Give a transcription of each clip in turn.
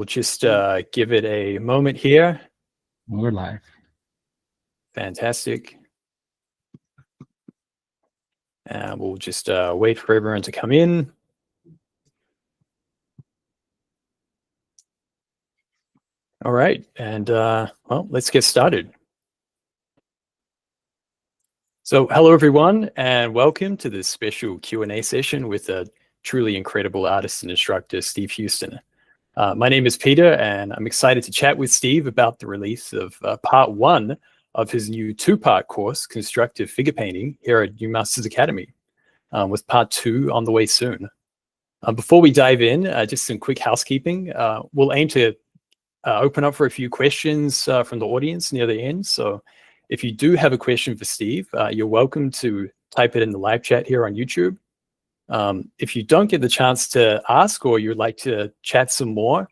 We'll just give it a moment here. We're live. Fantastic. And we'll just wait for everyone to come in. All right, and well, let's get started. So hello everyone, and welcome to this special Q&A session with a truly incredible artist and instructor, Steve Huston. My name is Peter, and I'm excited to chat with Steve about the release of part 1 of his new 2-part course, Constructive Figure Painting, here at New Masters Academy, with part 2 on the way soon. Before we dive in, just some quick housekeeping. We'll aim to open up for a few questions from the audience near the end. So if you do have a question for Steve, you're welcome to type it in the live chat here on YouTube. If you don't get the chance to ask, or you'd like to chat some more,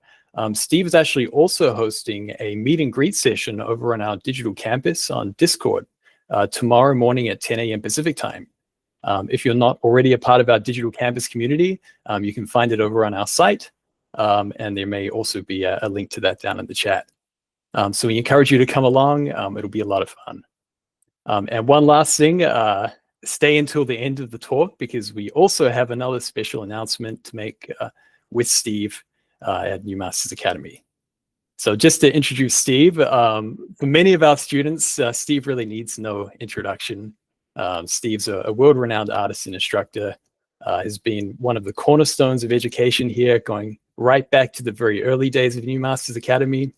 Steve is actually also hosting a meet and greet session over on our digital campus on Discord tomorrow morning at 10 a.m. Pacific time. If you're not already a part of our digital campus community, you can find it over on our site, and there may also be a link to that down in the chat. So we encourage you to come along. It'll be a lot of fun. And one last thing, stay until the end of the talk, because we also have another special announcement to make with Steve at New Masters Academy. So just to introduce Steve, for many of our students, Steve really needs no introduction. Steve's a world-renowned artist and instructor, has been one of the cornerstones of education here, going right back to the very early days of New Masters Academy.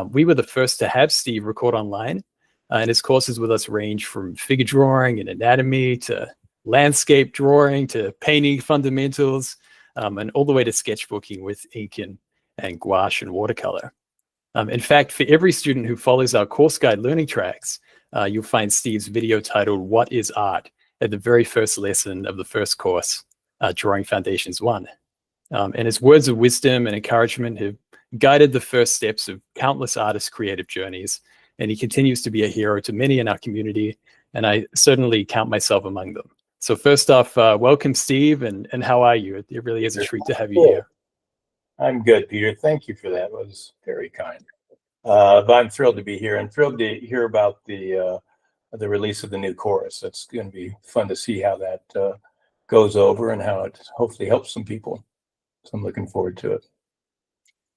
We were the first to have Steve record online, and his courses with us range from figure drawing and anatomy to landscape drawing to painting fundamentals, and all the way to sketchbooking with ink and gouache and watercolor. In fact, for every student who follows our course guide learning tracks, you'll find Steve's video titled "What is Art?" at the very first lesson of the first course, Drawing Foundations 1. And his words of wisdom and encouragement have guided the first steps of countless artists' creative journeys, and he continues to be a hero to many in our community, and I certainly count myself among them. So first off, welcome, Steve, and how are you? It really is a treat to have you here. I'm good, Peter. Thank you for that. It was very kind. But I'm thrilled to be here and thrilled to hear about the release of the new course. It's going to be fun to see how that goes over and how it hopefully helps some people. So I'm looking forward to it.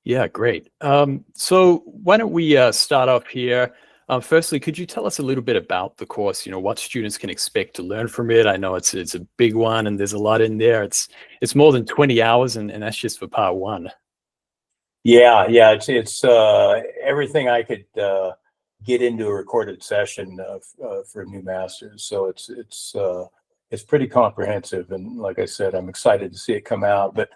Yeah, great. So why don't we start off here? Firstly, could you tell us a little bit about the course? You know, what students can expect to learn from it? I know it's a big one, and there's a lot in there. It's more than 20 hours, and that's just for part 1. Yeah, it's everything I could get into a recorded session for new masters. So it's pretty comprehensive, and like I said, I'm excited to see it come out. But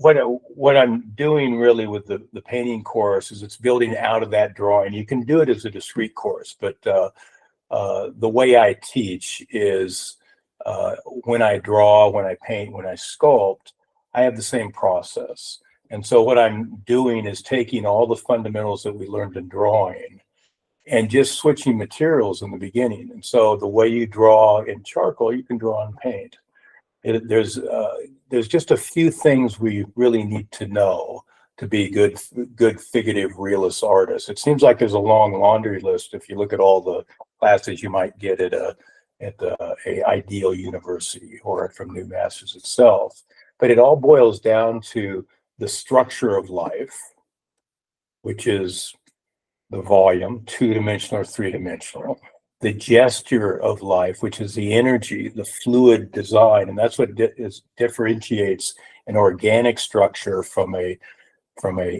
what I'm doing really with the painting course is it's building out of that drawing. You can do it as a discrete course, but the way I teach is when I draw, when I paint, when I sculpt, I have the same process. And so what I'm doing is taking all the fundamentals that we learned in drawing and just switching materials in the beginning. And so the way you draw in charcoal, you can draw in paint. There's just a few things we really need to know to be good figurative realist artists. It seems like there's a long laundry list if you look at all the classes you might get at a ideal university or from New Masters itself. But it all boils down to the structure of life, which is the volume, 2-dimensional or 3-dimensional. The gesture of life, which is the energy, the fluid design, and that's what differentiates an organic structure from a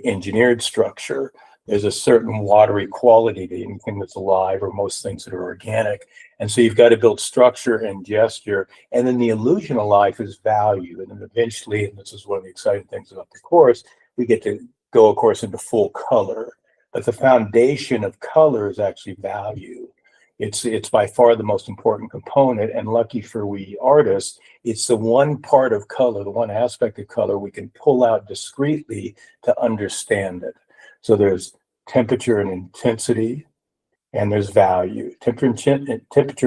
engineered structure. There's a certain watery quality to anything that's alive, or most things that are organic. And so you've got to build structure and gesture, and then the illusion of life is value. And then eventually, and this is one of the exciting things about the course, we get to go, of course, into full color. But the foundation of color is actually value. It's by far the most important component, and lucky for we artists, it's the one part of color, the one aspect of color we can pull out discreetly to understand it. So there's temperature and intensity, and there's value. Temperature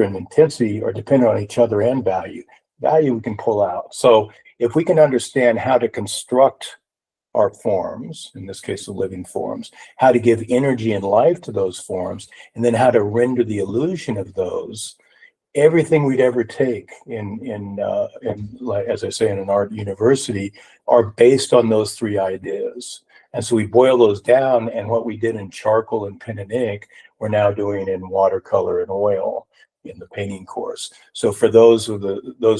and intensity are dependent on each other and value. Value we can pull out. So if we can understand how to construct our forms, in this case, the living forms, how to give energy and life to those forms, and then how to render the illusion of those. Everything we'd ever take like, as I say, in an art university, are based on those three ideas. And so we boil those down, and what we did in charcoal and pen and ink, we're now doing in watercolor and oil in the painting course. So for those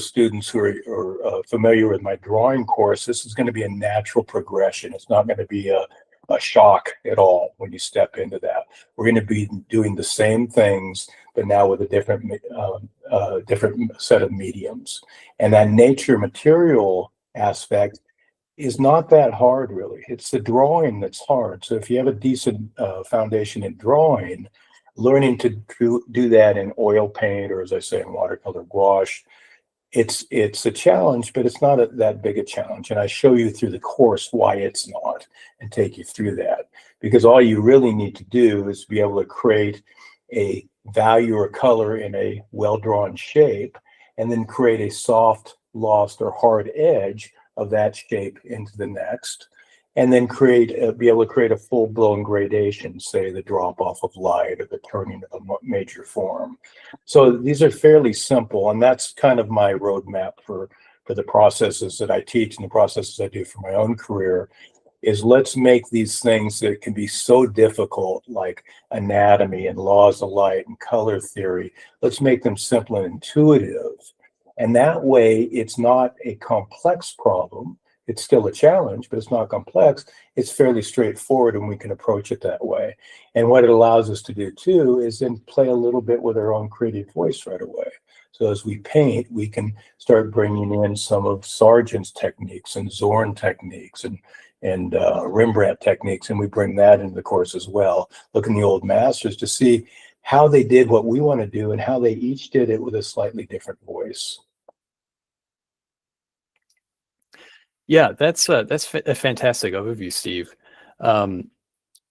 students who are familiar with my drawing course, this is going to be a natural progression. It's not going to be a shock at all when you step into that. We're going to be doing the same things, but now with a different set of mediums. And that nature material aspect is not that hard, really. It's the drawing that's hard. So if you have a decent foundation in drawing, learning to do that in oil paint, or as I say, in watercolor gouache, it's a challenge, but it's not that big a challenge. And I show you through the course why it's not, and take you through that. Because all you really need to do is be able to create a value or color in a well-drawn shape, and then create a soft, lost, or hard edge of that shape into the next, and then be able to create a full-blown gradation, say the drop-off of light or the turning of a major form. So these are fairly simple, and that's kind of my roadmap for the processes that I teach and the processes I do for my own career, is let's make these things that can be so difficult, like anatomy and laws of light and color theory, let's make them simple and intuitive. And that way, it's not a complex problem. It's still a challenge, but it's not complex. It's fairly straightforward, and we can approach it that way. And what it allows us to do, too, is then play a little bit with our own creative voice right away. So as we paint, we can start bringing in some of Sargent's techniques and Zorn techniques and Rembrandt techniques, and we bring that into the course as well. Look in the old masters to see how they did what we want to do and how they each did it with a slightly different voice. Yeah, that's a fantastic overview, Steve.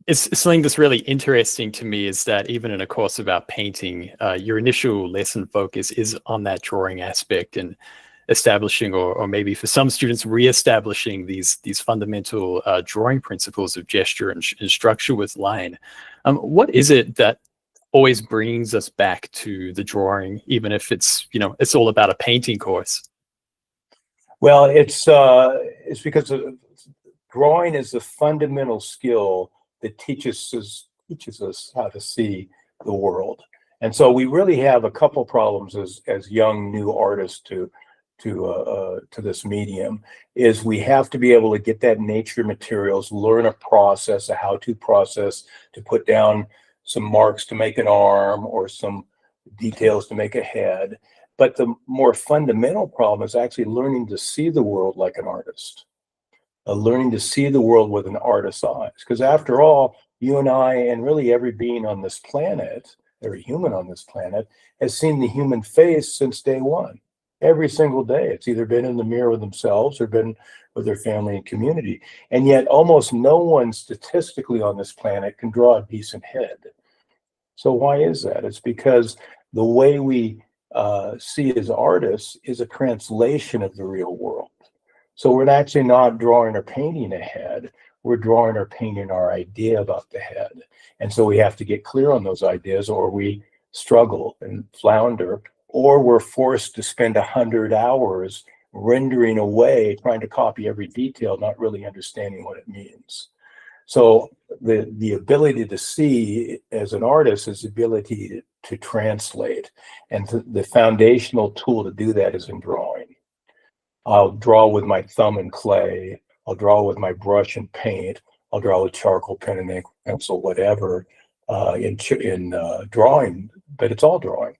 It's something that's really interesting to me is that even in a course about painting, your initial lesson focus is on that drawing aspect and establishing, or maybe for some students, reestablishing these fundamental drawing principles of gesture and structure with line. What is it that always brings us back to the drawing, even if it's all about a painting course? Well, it's because drawing is the fundamental skill that teaches us how to see the world. And so we really have a couple problems as young new artists to this medium. Is we have to be able to get that nature materials, learn a process, a how-to process, to put down some marks to make an arm or some details to make a head. But the more fundamental problem is actually learning to see the world like an artist, learning to see the world with an artist's eyes. Because after all, you and I, and really every being on this planet, every human on this planet, has seen the human face since day one. Every single day. It's either been in the mirror with themselves or been with their family and community. And yet almost no one statistically on this planet can draw a decent head. So why is that? It's because the way we see as artists is a translation of the real world. So we're actually not drawing or painting a head, we're drawing or painting our idea about the head. And so we have to get clear on those ideas, or we struggle and flounder, or we're forced to spend 100 hours rendering away, trying to copy every detail, not really understanding what it means. So the ability to see as an artist is the ability to translate. And the foundational tool to do that is in drawing. I'll draw with my thumb and clay. I'll draw with my brush and paint. I'll draw with charcoal, pen and ink, pencil, whatever, in drawing, but it's all drawing.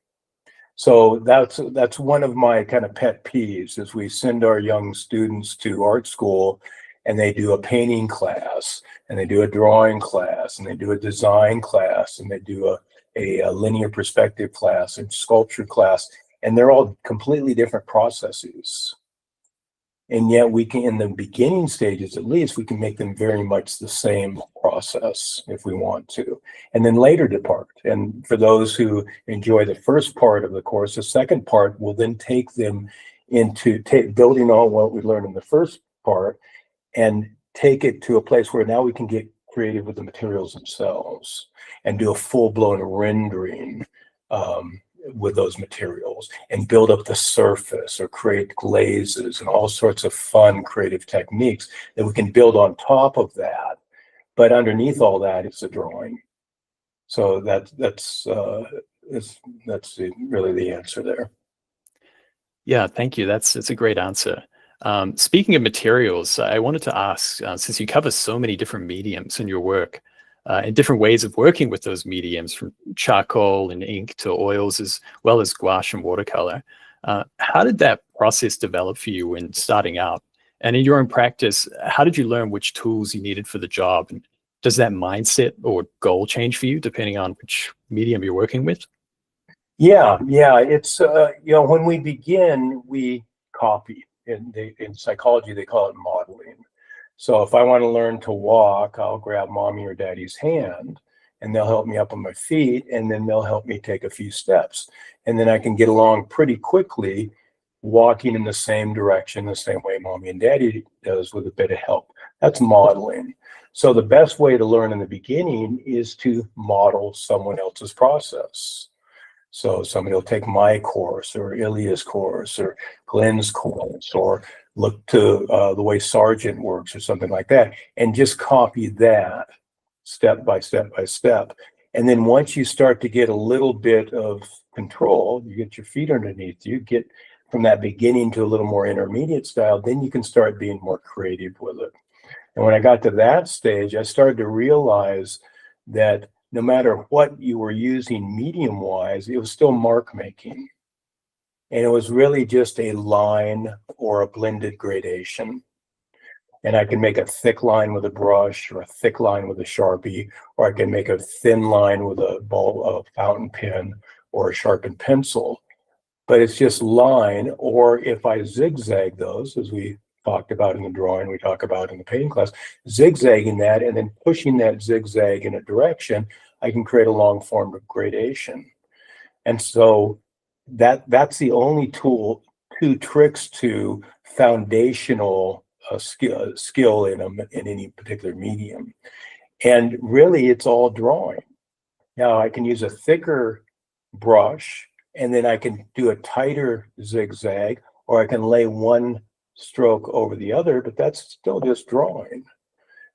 So that's one of my kind of pet peeves, is we send our young students to art school and they do a painting class, and they do a drawing class, and they do a design class, and they do a linear perspective class and sculpture class, and they're all completely different processes. And yet we can, in the beginning stages at least, we can make them very much the same process if we want to, and then later depart. And for those who enjoy the first part of the course, the second part will then take them into building on what we learned in the first part and take it to a place where now we can get creative with the materials themselves and do a full-blown rendering with those materials and build up the surface or create glazes and all sorts of fun creative techniques that we can build on top of that. But underneath all that is a drawing. So that's really the answer there. Yeah, thank you. That's a great answer. Speaking of materials, I wanted to ask, since you cover so many different mediums in your work, and different ways of working with those mediums, from charcoal and ink to oils, as well as gouache and watercolor, how did that process develop for you when starting out? And in your own practice, how did you learn which tools you needed for the job? And does that mindset or goal change for you depending on which medium you're working with? Yeah, it's when we begin, we copy. In psychology, they call it modeling. So if I want to learn to walk, I'll grab mommy or daddy's hand, and they'll help me up on my feet, and then they'll help me take a few steps, and then I can get along pretty quickly, walking in the same direction, the same way mommy and daddy does, with a bit of help. That's modeling. So the best way to learn in the beginning is to model someone else's process. So somebody will take my course or Ilya's course or Glenn's course, or look to the way Sargent works or something like that, and just copy that step by step by step. And then once you start to get a little bit of control, you get your feet underneath you, get from that beginning to a little more intermediate style, then you can start being more creative with it. And when I got to that stage, I started to realize that no matter what you were using medium-wise, it was still mark making. And it was really just a line or a blended gradation. And I can make a thick line with a brush, or a thick line with a Sharpie, or I can make a thin line with a fountain pen or a sharpened pencil. But it's just line, or if I zigzag those, as we talked about in the drawing, we talk about in the painting class, zigzagging that and then pushing that zigzag in a direction, I can create a long form of gradation. And so that's the only two tricks to foundational skill in any particular medium. And really, it's all drawing. Now, I can use a thicker brush, and then I can do a tighter zigzag, or I can lay one stroke over the other, but that's still just drawing.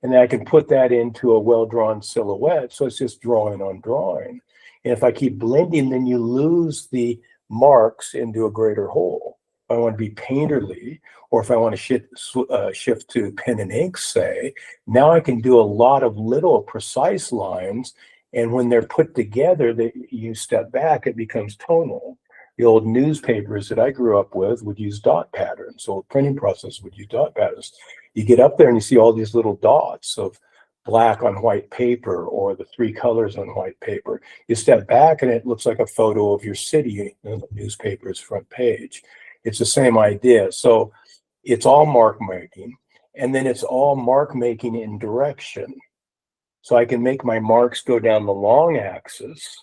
And then I can put that into a well-drawn silhouette, so it's just drawing on drawing. And if I keep blending, then you lose the marks into a greater whole. If I want to be painterly, or if I want to shift to pen and ink, say, now I can do a lot of little precise lines, and when they're put together, you step back, it becomes tonal. The old newspapers that I grew up with would use dot patterns. So the printing process would use dot patterns. You get up there and you see all these little dots of black on white paper, or the three colors on white paper. You step back and it looks like a photo of your city in the newspaper's front page. It's the same idea. So it's all mark making, and then it's all mark making in direction. So I can make my marks go down the long axis,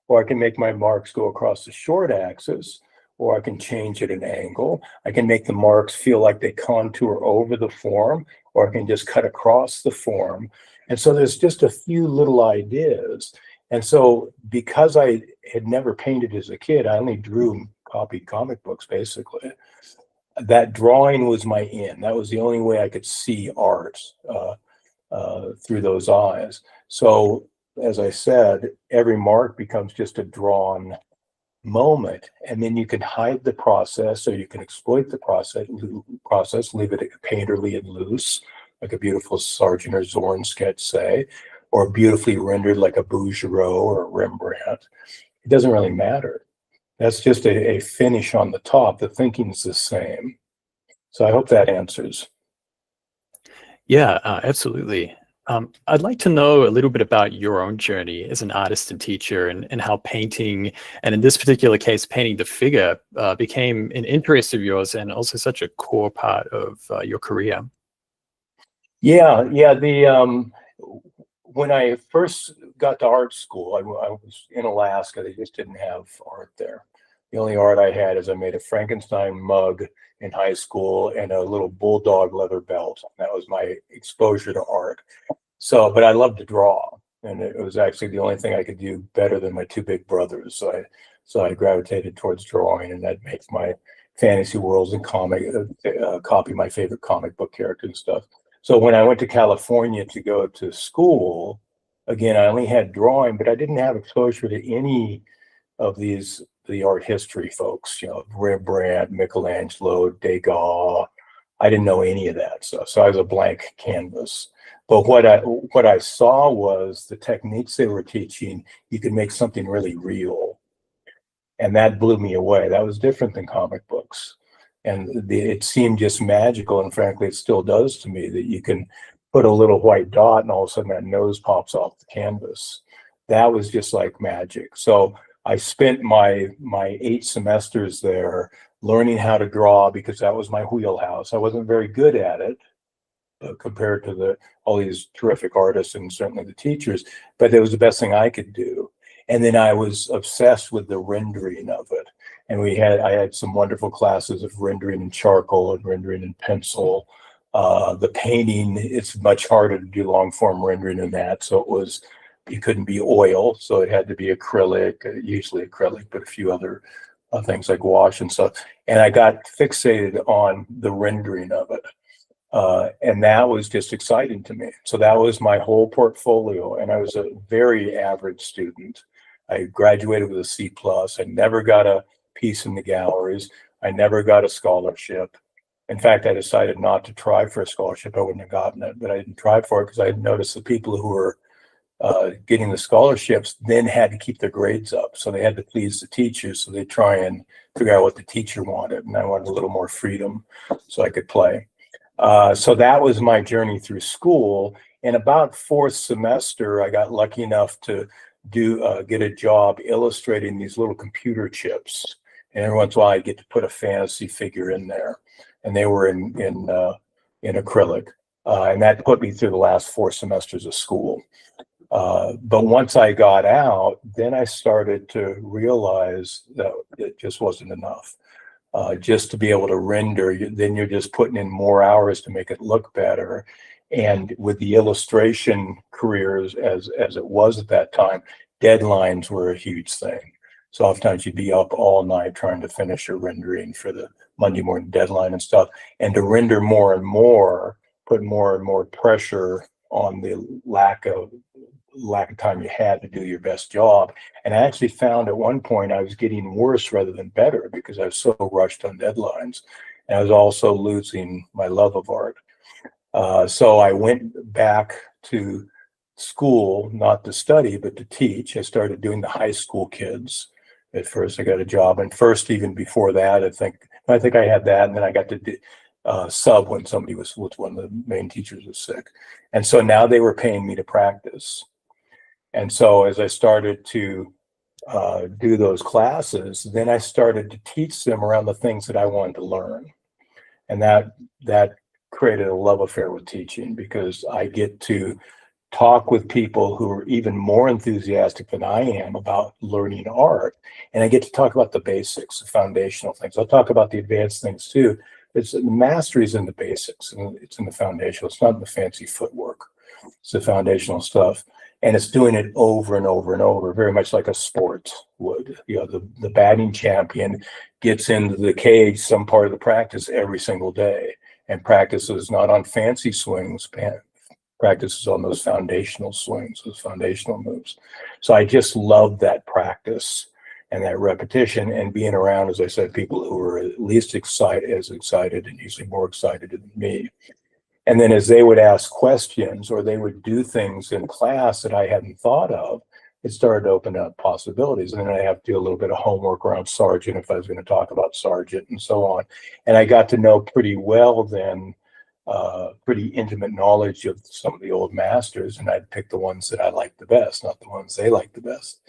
or I can make my marks go across the short axis, or I can change at an angle. I can make the marks feel like they contour over the form, or I can just cut across the form. And so there's just a few little ideas. And so because I had never painted as a kid, I only drew, copied comic books, basically. That drawing was my in. That was the only way I could see art through those eyes. So as I said, every mark becomes just a drawn moment, and then you can hide the process, or you can exploit the process, leave it painterly and loose, like a beautiful Sargent or Zorn sketch, say, or beautifully rendered like a Bouguereau or a Rembrandt. It doesn't really matter. That's just a finish on the top. The thinking's the same. So I hope that answers. Yeah, absolutely. I'd like to know a little bit about your own journey as an artist and teacher, and how painting, and in this particular case, painting the figure, became an interest of yours and also such a core part of your career. Yeah. When I first got to art school, I was in Alaska. They just didn't have art there. The only art I had is I made a Frankenstein mug in high school and a little bulldog leather belt. That was my exposure to art. So, but I loved to draw, and it was actually the only thing I could do better than my two big brothers. So I gravitated towards drawing, and that makes my fantasy worlds and copy my favorite comic book characters and stuff. So when I went to California to go to school, again, I only had drawing, but I didn't have exposure to any of the art history folks, Rembrandt, Michelangelo, Degas. I didn't know any of that stuff. So I was a blank canvas. But what I saw was the techniques they were teaching, you could make something really real. And that blew me away. That was different than comic books. And it seemed just magical. And frankly, it still does to me, that you can put a little white dot and all of a sudden that nose pops off the canvas. That was just like magic. So I spent my 8 semesters there learning how to draw, because that was my wheelhouse. I wasn't very good at it compared to all these terrific artists and certainly the teachers, but it was the best thing I could do. And then I was obsessed with the rendering of it. And I had some wonderful classes of rendering in charcoal and rendering in pencil. The painting, it's much harder to do long form rendering than that. So it couldn't be oil, so it had to be acrylic, usually acrylic, but a few other things like wash and stuff. And I got fixated on the rendering of it. And that was just exciting to me. So that was my whole portfolio. And I was a very average student. I graduated with a C+. I never got a piece in the galleries. I never got a scholarship. In fact, I decided not to try for a scholarship. I wouldn't have gotten it, but I didn't try for it because I had noticed the people who were getting the scholarships then had to keep their grades up. So they had to please the teachers. So they try and figure out what the teacher wanted. And I wanted a little more freedom so I could play. So that was my journey through school. And about 4th semester, I got lucky enough to get a job illustrating these little computer chips. And every once in a while, I get to put a fantasy figure in there. And they were in acrylic. And that put me through the last 4 semesters of school. But once I got out, then I started to realize that it just wasn't enough. Just to be able to render, then you're just putting in more hours to make it look better. And with the illustration careers as it was at that time, deadlines were a huge thing. So oftentimes you'd be up all night trying to finish your rendering for the Monday morning deadline and stuff. And to render more and more, put more and more pressure on the lack of time you had to do your best job. And I actually found at one point I was getting worse rather than better because I was so rushed on deadlines. And I was also losing my love of art. So I went back to school, not to study, but to teach. I started doing the high school kids. At first I got a job, and first, even before that, I think I had that, and then I got to sub when somebody was one of the main teachers was sick. And so now they were paying me to practice. And so as I started to do those classes, then I started to teach them around the things that I wanted to learn. And that created a love affair with teaching, because I get to talk with people who are even more enthusiastic than I am about learning art. And I get to talk about the basics, the foundational things. I'll talk about the advanced things too. The mastery is in the basics, and it's in the foundational. It's not in the fancy footwork. It's the foundational stuff. And it's doing it over and over and over, very much like a sport would. The batting champion gets into the cage some part of the practice every single day, and practices not on fancy swings, practices on those foundational swings, those foundational moves. So I just love that practice and that repetition, and being around, as I said, people who are at least as excited and usually more excited than me. And then as they would ask questions or they would do things in class that I hadn't thought of, it started to open up possibilities. And then I have to do a little bit of homework around Sargent if I was going to talk about Sargent and so on. And I got to know pretty well then, pretty intimate knowledge of some of the old masters, and I'd pick the ones that I liked the best, not the ones they liked the best.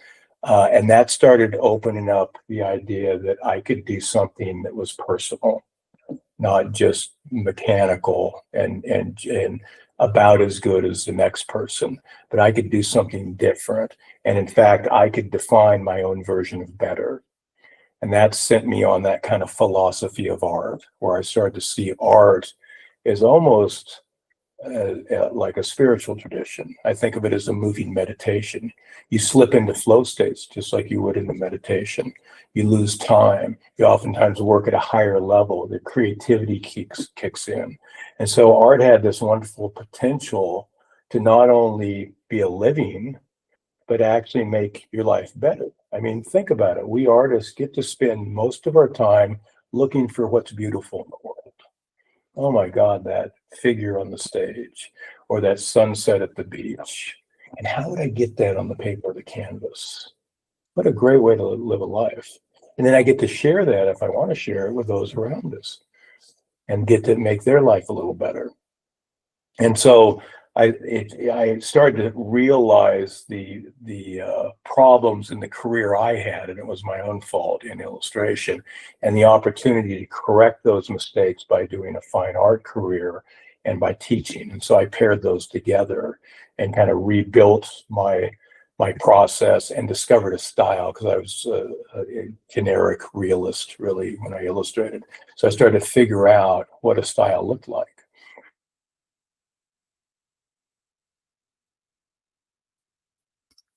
And that started opening up the idea that I could do something that was personal, not just mechanical and about as good as the next person, but I could do something different. And in fact, I could define my own version of better. And that sent me on that kind of philosophy of art, where I started to see art as almost like a spiritual tradition. I think of it as a moving meditation. You slip into flow states just like you would in the meditation. You lose time. You oftentimes work at a higher level. The creativity kicks in. And so art had this wonderful potential to not only be a living, but actually make your life better. I mean, think about it. We artists get to spend most of our time looking for what's beautiful in the world. Oh my God, that figure on the stage or that sunset at the beach. And how would I get that on the paper or the canvas? What a great way to live a life. And then I get to share that if I want to share it with those around us and get to make their life a little better. And so I started to realize the problems in the career I had, and it was my own fault in illustration, and the opportunity to correct those mistakes by doing a fine art career and by teaching. And so I paired those together and kind of rebuilt my process and discovered a style, because I was a generic realist really when I illustrated. So I started to figure out what a style looked like.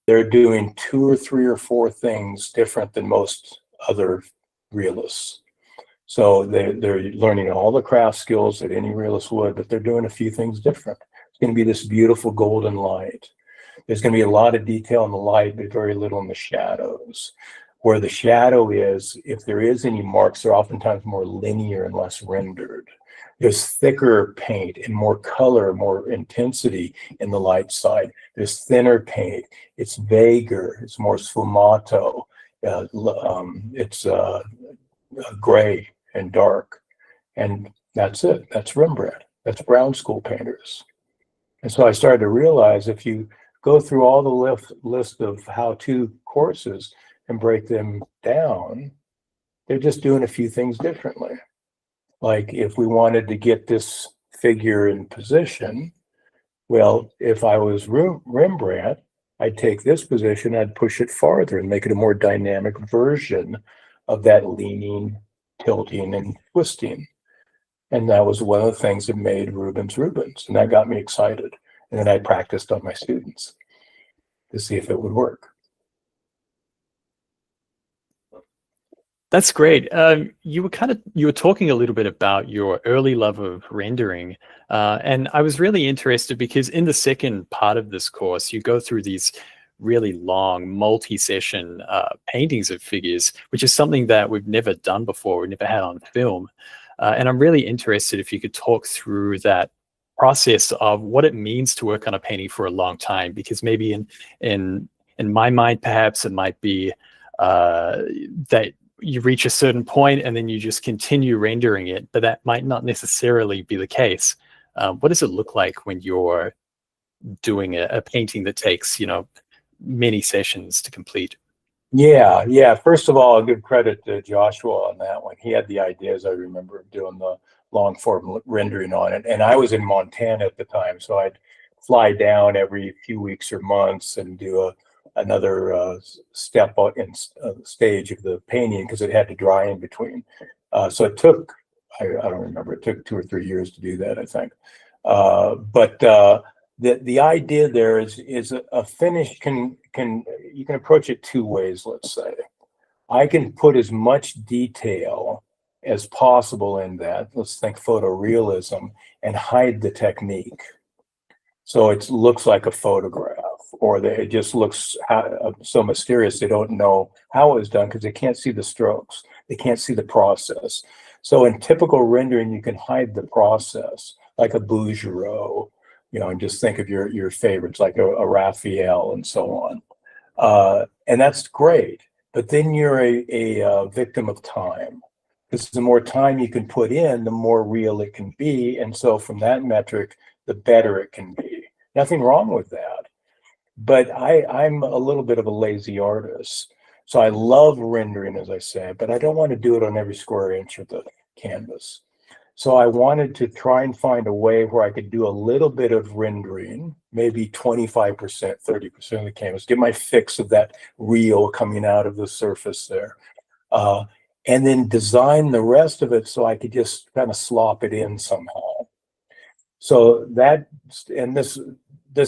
They're doing 2 or 3 or 4 things different than most other realists. So they're learning all the craft skills that any realist would, but they're doing a few things different. It's going to be this beautiful golden light. There's going to be a lot of detail in the light, but very little in the shadows. Where the shadow is, if there is any marks, they're oftentimes more linear and less rendered. There's thicker paint and more color, more intensity in the light side. There's thinner paint. It's vaguer. It's more sfumato. It's gray and dark. And that's it. That's Rembrandt. That's Brown School painters. And so I started to realize if you go through all the list of how-to courses and break them down, they're just doing a few things differently. Like if we wanted to get this figure in position, well, if I was Rembrandt, I'd take this position, I'd push it farther and make it a more dynamic version of that leaning, tilting, and twisting. And that was one of the things that made Rubens Rubens. And that got me excited. And then I practiced on my students to see if it would work. That's great. You were talking a little bit about your early love of rendering, and I was really interested because in the second part of this course, you go through these really long multi-session paintings of figures, which is something that we've never done before, we've never had on film. And I'm really interested if you could talk through that process of what it means to work on a painting for a long time, because maybe in my mind, perhaps it might be that you reach a certain point and then you just continue rendering it, but that might not necessarily be the case. What does it look like when you're doing a painting that takes, many sessions to complete? Yeah. First of all, I'll give credit to Joshua on that one. He had the ideas, I remember, doing the long form rendering on it. And I was in Montana at the time, so I'd fly down every few weeks or months and do another step in stage of the painting because it had to dry in between. So it took, I don't remember, it took 2 or 3 years to do that, I think. But the idea there is a finish you can approach it 2 ways, let's say. I can put as much detail as possible in that, let's think photorealism, and hide the technique. So it looks like a photograph, or it just looks so mysterious they don't know how it was done because they can't see the strokes. They can't see the process. So in typical rendering, you can hide the process, like a Bouguereau, and just think of your favorites, like a Raphael and so on. And that's great. But then you're a victim of time. Because the more time you can put in, the more real it can be. And so from that metric, the better it can be. Nothing wrong with that. But I'm a little bit of a lazy artist. So I love rendering, as I said, but I don't want to do it on every square inch of the canvas. So I wanted to try and find a way where I could do a little bit of rendering, maybe 25%, 30% of the canvas, get my fix of that real coming out of the surface there. and then design the rest of it so I could just kind of slop it in somehow. So that, and this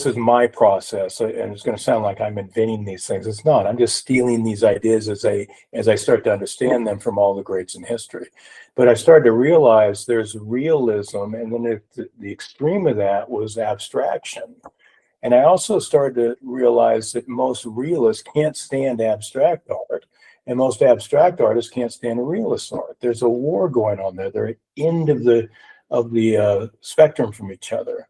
is my process, and it's going to sound like I'm inventing these things. It's not. I'm just stealing these ideas as I start to understand them from all the greats in history. But I started to realize there's realism, and then the extreme of that was abstraction. And I also started to realize that most realists can't stand abstract art, and most abstract artists can't stand realist art. There's a war going on there. They're at the end of the spectrum from each other.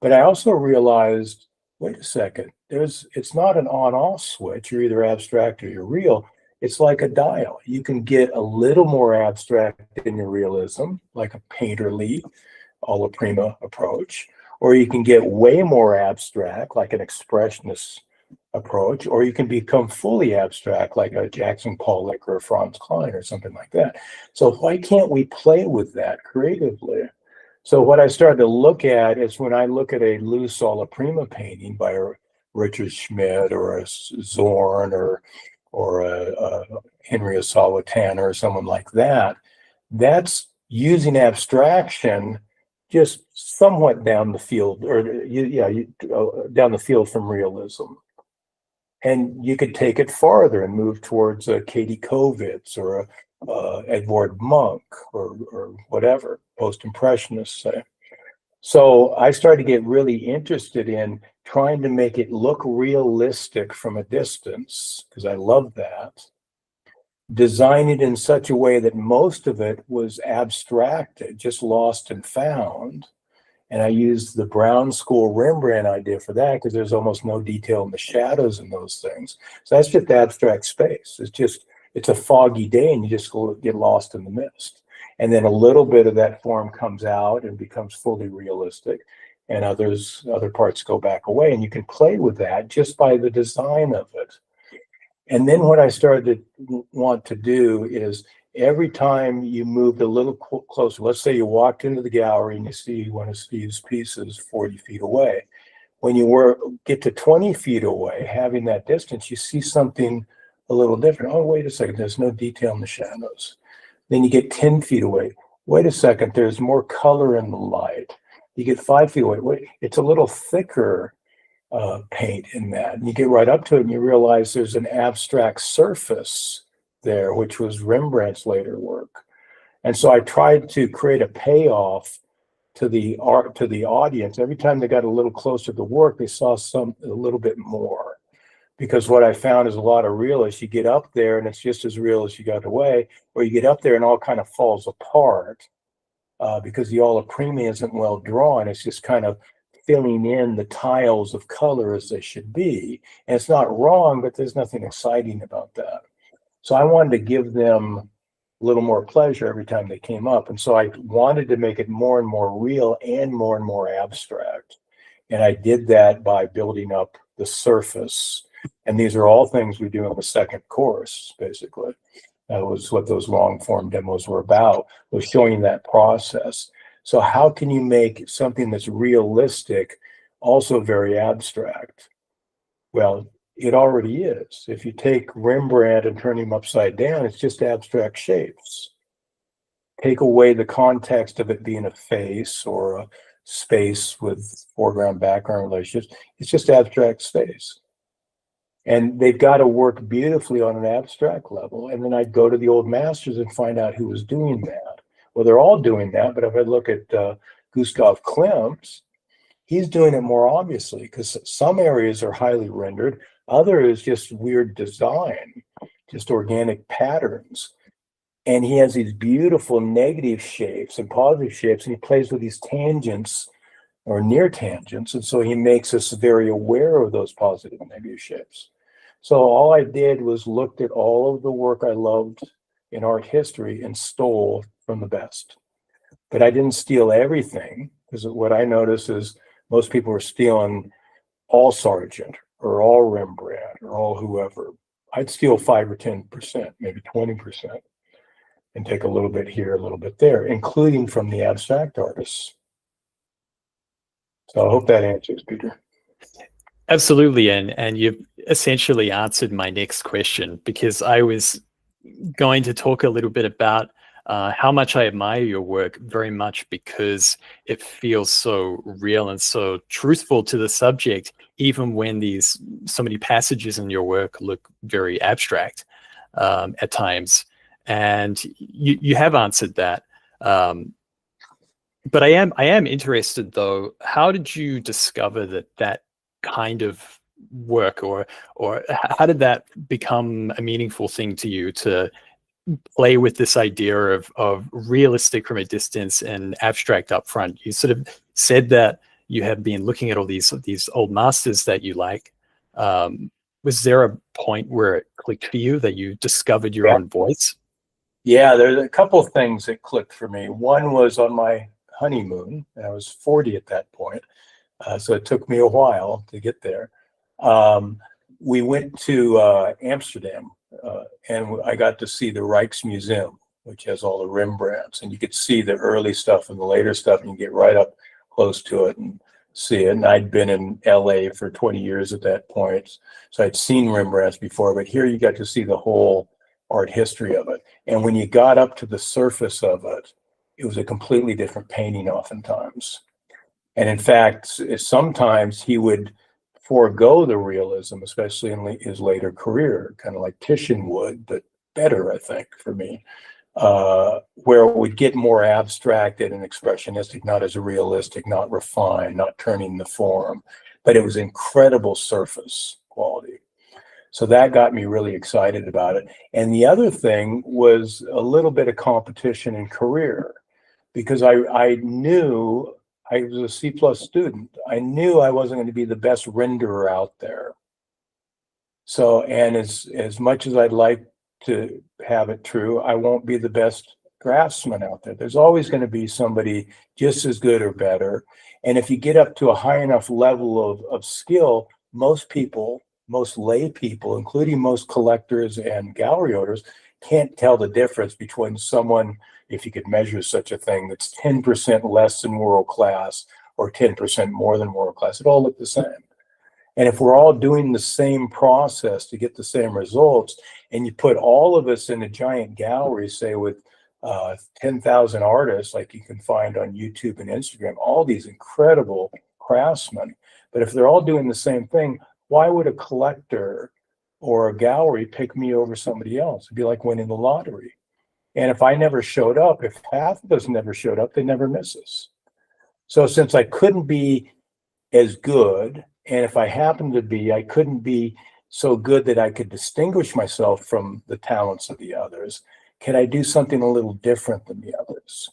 But I also realized, wait a second, it's not an on-off switch. You're either abstract or you're real. It's like a dial. You can get a little more abstract in your realism, like a painterly, alla prima approach, or you can get way more abstract, like an expressionist approach, or you can become fully abstract, like a Jackson Pollock or a Franz Klein or something like that. So why can't we play with that creatively? So what I started to look at is when I look at a loose alla prima painting by a Richard Schmidt or a Zorn or a Henry Asawa Tanner or someone like that, that's using abstraction just somewhat down the field, or down the field from realism. And you could take it farther and move towards Katie Kovitz or Edvard Munch or whatever, post-impressionists say. So I started to get really interested in trying to make it look realistic from a distance, because I love that. Design it in such a way that most of it was abstracted, just lost and found. And I used the Brown School Rembrandt idea for that, because there's almost no detail in the shadows in those things. So that's just abstract space. It's a foggy day and you just get lost in the mist. And then a little bit of that form comes out and becomes fully realistic, and other parts go back away. And you can play with that just by the design of it. And then what I started to want to do is every time you moved a little closer, let's say you walked into the gallery and you see one of Steve's pieces 40 feet away. When you get to 20 feet away, having that distance, you see something a little different. Oh, wait a second, there's no detail in the shadows. Then you get 10 feet away. Wait a second, there's more color in the light. You get 5 feet away. Wait, it's a little thicker paint in that. And you get right up to it and you realize there's an abstract surface there, which was Rembrandt's later work. And so I tried to create a payoff to the audience. Every time they got a little closer to the work, they saw a little bit more. Because what I found is a lot of realists, you get up there and it's just as real as you got away, or you get up there and all kind of falls apart because the alla prima isn't well drawn. It's just kind of filling in the tiles of color as they should be. And it's not wrong, but there's nothing exciting about that. So I wanted to give them a little more pleasure every time they came up. And so I wanted to make it more and more real and more abstract. And I did that by building up the surface. And these are all things we do in the second course, basically. That was what those long form demos were about, was showing that process. So how can you make something that's realistic also very abstract? Well, it already is. If you take Rembrandt and turn him upside down, it's just abstract shapes. Take away the context of it being a face or a space with foreground background relationships. It's just abstract space. And they've got to work beautifully on an abstract level. And then I'd go to the old masters and find out who was doing that. Well, they're all doing that, but if I look at Gustav Klimt, he's doing it more obviously, because some areas are highly rendered, others just weird design, just organic patterns. And he has these beautiful negative shapes and positive shapes, and he plays with these tangents or near tangents. And so he makes us very aware of those positive and negative shapes. So all I did was looked at all of the work I loved in art history and stole from the best. But I didn't steal everything, because what I noticed is most people were stealing all Sargent or all Rembrandt or all whoever. I'd steal 5 or 10%, maybe 20%, and take a little bit here, a little bit there, including from the abstract artists. So I hope that answers, Peter. Absolutely, and you've essentially answered my next question, because I was going to talk a little bit about how much I admire your work, very much because it feels so real and so truthful to the subject, even when so many passages in your work look very abstract at times. And you have answered that. But I am interested though, how did you discover that kind of work, or how did that become a meaningful thing to you, to play with this idea of realistic from a distance and abstract up front? You sort of said that you have been looking at all these old masters that you like. Was there a point where it clicked for you, that you discovered your own voice? Yeah, there's a couple of things that clicked for me. One was on my honeymoon, and I was 40 at that point. So it took me a while to get there. We went to Amsterdam, and I got to see the Rijksmuseum, which has all the Rembrandts, and you could see the early stuff and the later stuff, and you get right up close to it and see it. And I'd been in LA for 20 years at that point, so I'd seen Rembrandts before, but here you got to see the whole art history of it. And when you got up to the surface of it, it was a completely different painting oftentimes. And in fact, sometimes he would forego the realism, especially in his later career, kind of like Titian would, but better, I think, for me, where it would get more abstracted and expressionistic, not as realistic, not refined, not turning the form, but it was incredible surface quality. So that got me really excited about it. And the other thing was a little bit of competition in career, because I knew I was a C+ student. I knew I wasn't going to be the best renderer out there. So, and as much as I'd like to have it true, I won't be the best draftsman out there. There's always going to be somebody just as good or better. And if you get up to a high enough level of skill, most people, most lay people, including most collectors and gallery owners, can't tell the difference between someone, if you could measure such a thing, that's 10% less than world class or 10% more than world class. It all look the same. And if we're all doing the same process to get the same results, and you put all of us in a giant gallery, say with 10,000 artists, like you can find on YouTube and Instagram, all these incredible craftsmen, but if they're all doing the same thing, why would a collector or a gallery pick me over somebody else? It'd be like winning the lottery. And if I never showed up, if half of us never showed up, they never miss us. So since I couldn't be as good, and if I happened to be, I couldn't be so good that I could distinguish myself from the talents of the others, can I do something a little different than the others?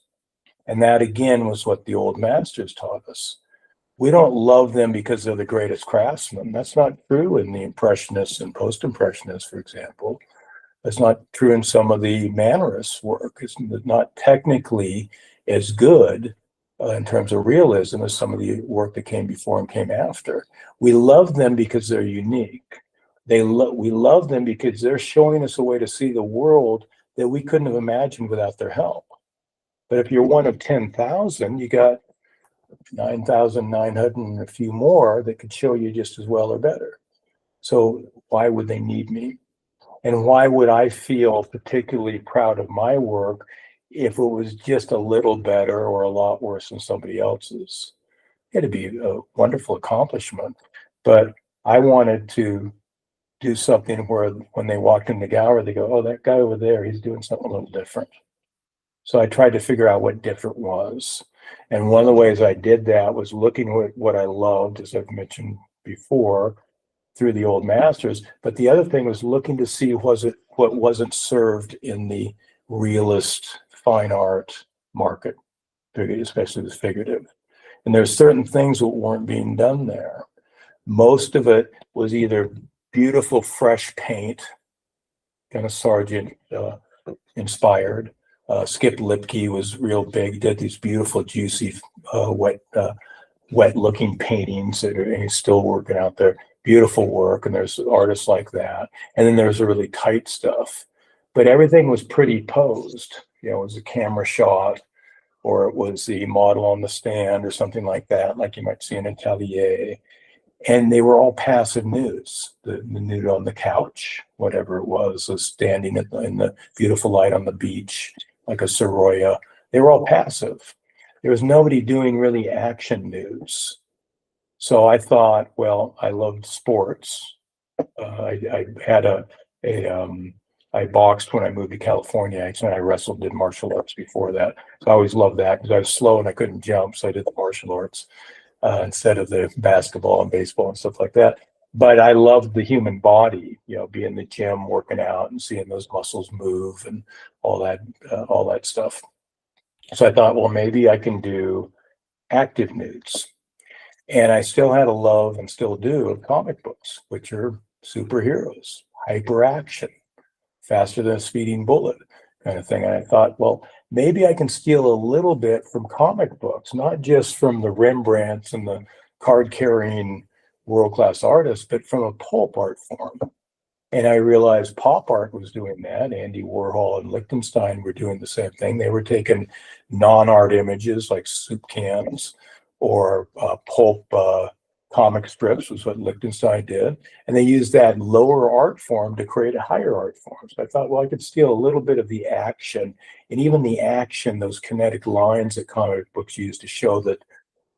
And that again was what the old masters taught us. We don't love them because they're the greatest craftsmen. That's not true in the Impressionists and Post-Impressionists, for example. That's not true in some of the Mannerists' work. It's not technically as good in terms of realism as some of the work that came before and came after. We love them because they're unique. We love them because they're showing us a way to see the world that we couldn't have imagined without their help. But if you're one of 10,000, you got 9,900 and a few more that could show you just as well or better. So why would they need me? And why would I feel particularly proud of my work if it was just a little better or a lot worse than somebody else's? It'd be a wonderful accomplishment, but I wanted to do something where when they walked in the gallery, they go, oh, that guy over there, he's doing something a little different. So I tried to figure out what different was. And one of the ways I did that was looking at what I loved, as I've mentioned before, through the old masters. But the other thing was looking to see what wasn't served in the realist fine art market, especially the figurative. And there's certain things that weren't being done there. Most of it was either beautiful, fresh paint, kind of Sargent inspired. Skip Lipke was real big, did these beautiful, juicy, wet-looking paintings that he's still working out there. Beautiful work, and there's artists like that. And then there's the really tight stuff. But everything was pretty posed. You know, it was a camera shot, or it was the model on the stand, or something like that, like you might see in Atelier. And they were all passive nudes. The nude on the couch, whatever it was standing in the beautiful light on the beach, like a Soroya. They were all passive. There was nobody doing really action nudes. So I thought, well, I loved sports. I had I boxed when I moved to California. Actually, I wrestled, did martial arts before that. So I always loved that because I was slow and I couldn't jump. So I did the martial arts instead of the basketball and baseball and stuff like that. But I loved the human body, being in the gym, working out and seeing those muscles move and all that stuff. So I thought, well, maybe I can do active nudes. And I still had a love and still do of comic books, which are superheroes, hyperaction, faster than a speeding bullet kind of thing. And I thought, well, maybe I can steal a little bit from comic books, not just from the Rembrandts and the card-carrying world-class artists, but from a pulp art form. And I realized pop art was doing that. Andy Warhol and Lichtenstein were doing the same thing. They were taking non-art images like soup cans or pulp comic strips, was what Lichtenstein did. And they used that lower art form to create a higher art form. So I thought, well, I could steal a little bit of the action, and even the action, those kinetic lines that comic books use to show that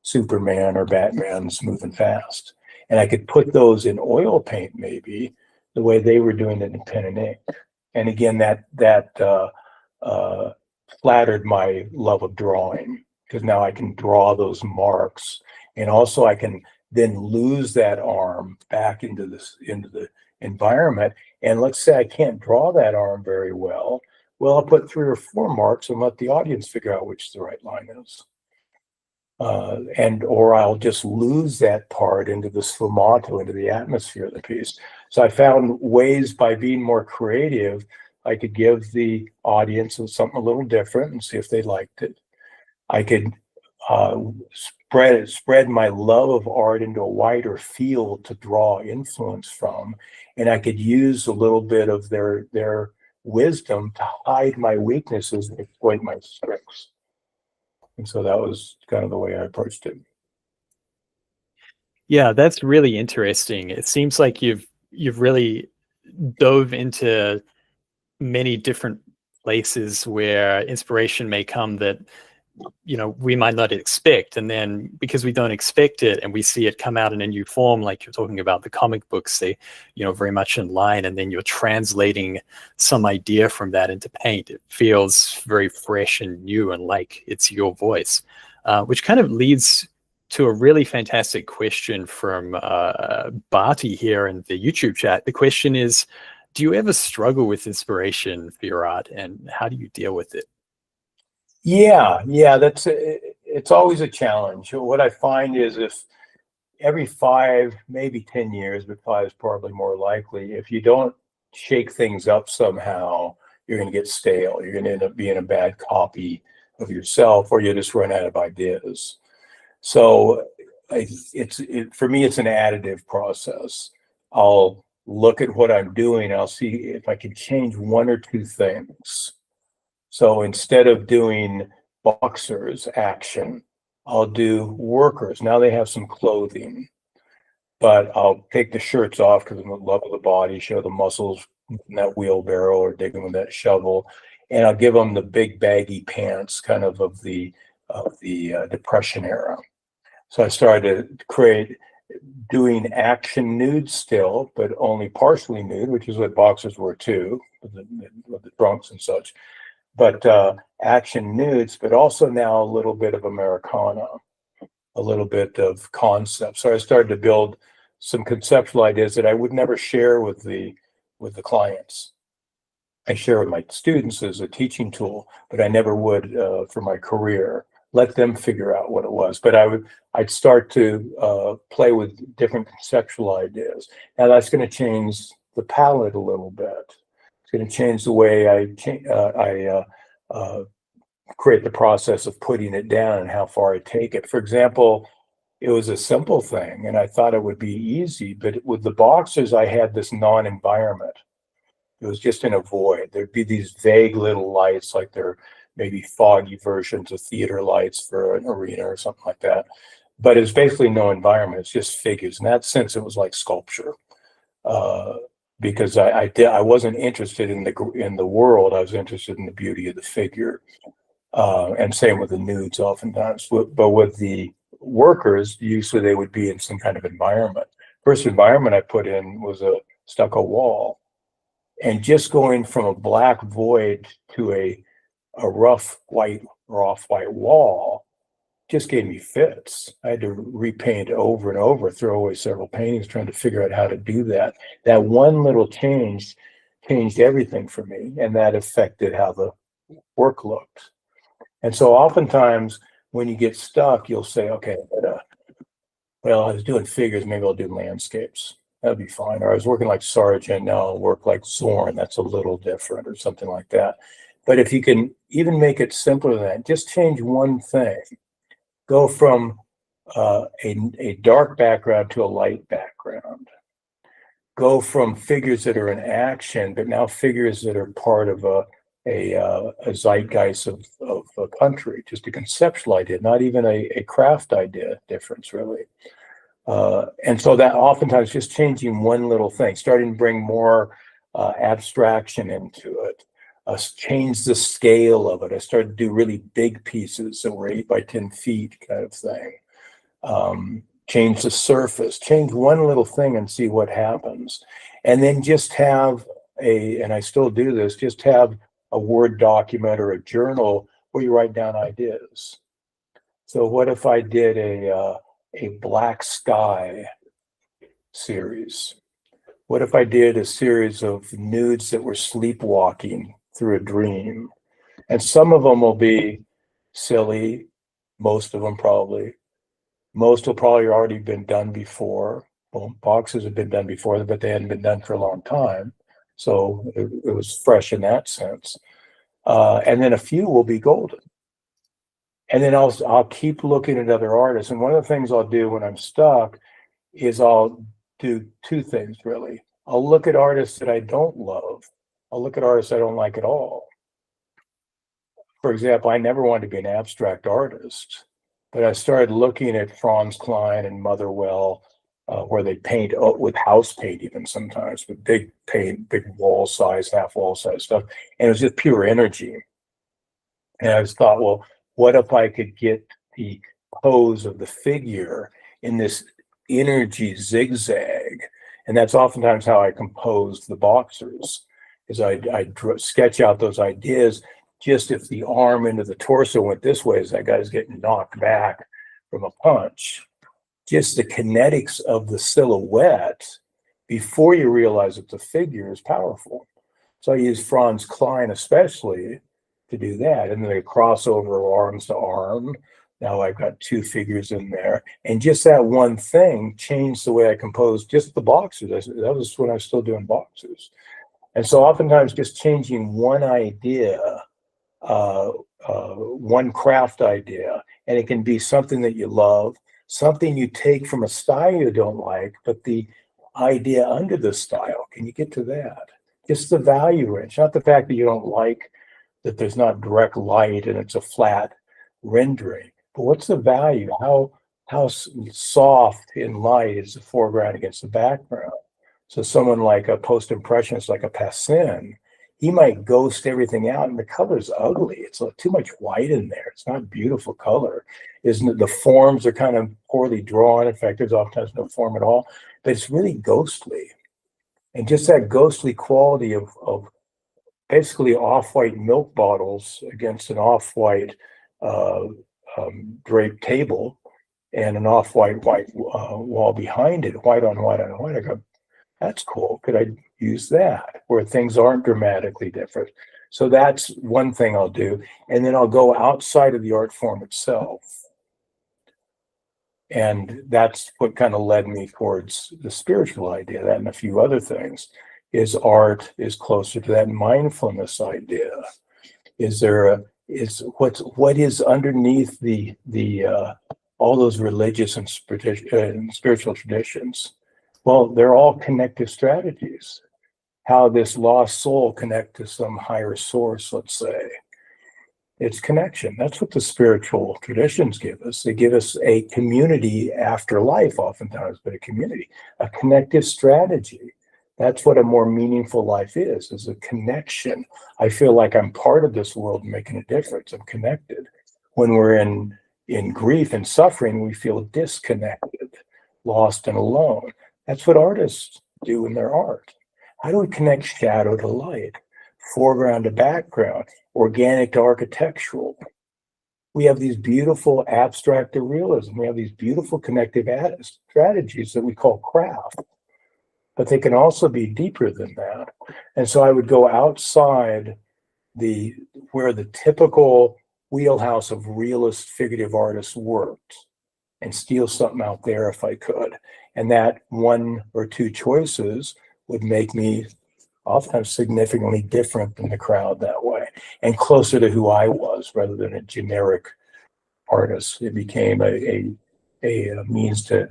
Superman or Batman's moving fast. And I could put those in oil paint, maybe, the way they were doing it in pen and ink. And again, that flattered my love of drawing, because now I can draw those marks, and also I can then lose that arm back into the environment. And let's say I can't draw that arm very well. Well, I'll put 3 or 4 marks and let the audience figure out which the right line is. Or I'll just lose that part into the sfumato, into the atmosphere of the piece. So I found ways, by being more creative, I could give the audience something a little different and see if they liked it. I could spread my love of art into a wider field to draw influence from, and I could use a little bit of their wisdom to hide my weaknesses and exploit my strengths. And so that was kind of the way I approached it. Yeah, that's really interesting. It seems like you've really dove into many different places where inspiration may come that we might not expect, and then because we don't expect it and we see it come out in a new form, like you're talking about the comic books, they very much in line, and then you're translating some idea from that into paint. It feels very fresh and new and like it's your voice, which kind of leads to a really fantastic question from Barty here in the YouTube chat. The question is, do you ever struggle with inspiration for your art, and how do you deal with it? Yeah, it's always a challenge. What I find is, if every 5, maybe 10 years, but 5 is probably more likely, if you don't shake things up somehow, you're going to get stale. You're going to end up being a bad copy of yourself, or you just run out of ideas. So for me, it's an additive process. I'll look at what I'm doing. I'll see if I can change 1 or 2 things. So instead of doing boxers action, I'll do workers. Now they have some clothing, but I'll take the shirts off because I'm in love with the body, show the muscles in that wheelbarrow or digging with that shovel. And I'll give them the big baggy pants, kind of the Depression era. So I started to doing action nude still, but only partially nude, which is what boxers were too, with the trunks and such. But action nudes, but also now a little bit of Americana, a little bit of concept. So I started to build some conceptual ideas that I would never share with the clients. I share with my students as a teaching tool, but I never would for my career. Let them figure out what it was. But I'd start to play with different conceptual ideas. Now that's going to change the palette a little bit. It's going to change the way I create the process of putting it down and how far I take it. For example, it was a simple thing, and I thought it would be easy, but with the boxers, I had this non-environment. It was just in a void. There'd be these vague little lights, like they're maybe foggy versions of theater lights for an arena or something like that. but it's basically no environment. It's just figures. In that sense, it was like sculpture. Because I wasn't interested in the world. I was interested in the beauty of the figure. And same with the nudes oftentimes. But with the workers, usually they would be in some kind of environment. First environment I put in was a stucco wall. And just going from a black void to a rough white or off-white wall just gave me fits. I had to repaint over and over, throw away several paintings trying to figure out how to do that. That one little change changed everything for me, and that affected how the work looked. And so oftentimes when you get stuck, you'll say, okay, well, I was doing figures, maybe I'll do landscapes. That'd be fine. Or I was working like Sargent, now I'll work like Zorn. That's a little different, or something like that. But if you can even make it simpler than that, just change one thing. Go from a dark background to a light background. Go from figures that are in action, but now figures that are part of a zeitgeist of a country, just a conceptual idea, not even a craft idea difference, really. And so that oftentimes just changing one little thing, starting to bring more abstraction into it, change the scale of it. I started to do really big pieces that were 8 by 10 feet kind of thing. Change the surface, change one little thing and see what happens. And then just have and I still do this, just have a Word document or a journal where you write down ideas. So what if I did a black sky series? What if I did a series of nudes that were sleepwalking through a dream? And some of them will be silly, most of them probably. Most will probably already been done before. Well, boxes have been done before, but they hadn't been done for a long time. So it was fresh in that sense. And then a few will be golden. And then I'll keep looking at other artists. And one of the things I'll do when I'm stuck is I'll do two things, really. I'll look at artists that I don't love. I'll look at artists I don't like at all. For example, I never wanted to be an abstract artist, but I started looking at Franz Klein and Motherwell, where they paint with house paint even sometimes, with big paint, big wall size, half wall size stuff. And it was just pure energy. And I just thought, well, what if I could get the pose of the figure in this energy zigzag? And that's oftentimes how I composed the boxers, is I sketch out those ideas. Just if the arm into the torso went this way, as that guy's getting knocked back from a punch, just the kinetics of the silhouette before you realize it's a figure is powerful. So I use Franz Klein especially to do that. And then they cross over arms to arm. Now I've got two figures in there. And just that one thing changed the way I composed just the boxers. That was when I was still doing boxers. And so oftentimes just changing one idea, one craft idea, and it can be something that you love, something you take from a style you don't like, but the idea under the style, can you get to that? Just the value range, not the fact that you don't like that there's not direct light and it's a flat rendering, but what's the value? How soft in light is the foreground against the background? So someone like a post-impressionist, like a Passin, he might ghost everything out and the color's ugly. It's too much white in there. It's not beautiful color. Isn't it? The forms are kind of poorly drawn. In fact, there's oftentimes no form at all, but it's really ghostly. And just that ghostly quality of basically off-white milk bottles against an off-white draped table and an off-white wall behind it, white on white on white. I go, that's cool. Could I use that where things aren't dramatically different? So that's one thing I'll do. And then I'll go outside of the art form itself. And that's what kind of led me towards the spiritual idea, that and a few other things. Is art is closer to that mindfulness idea? Is there what is underneath the all those religious and spiritual traditions? Well, they're all connective strategies. How this lost soul connect to some higher source, let's say. It's connection. That's what the spiritual traditions give us. They give us a community after life, oftentimes, but a community, a connective strategy. That's what a more meaningful life is a connection. I feel like I'm part of this world making a difference. I'm connected. When we're in grief and suffering, we feel disconnected, lost and alone. That's what artists do in their art. How do we connect shadow to light, foreground to background, organic to architectural? We have these beautiful abstract to realism. We have these beautiful connective strategies that we call craft, but they can also be deeper than that. And so I would go outside where the typical wheelhouse of realist figurative artists worked and steal something out there if I could. And that one or two choices would make me oftentimes significantly different than the crowd that way, and closer to who I was rather than a generic artist. It became a means to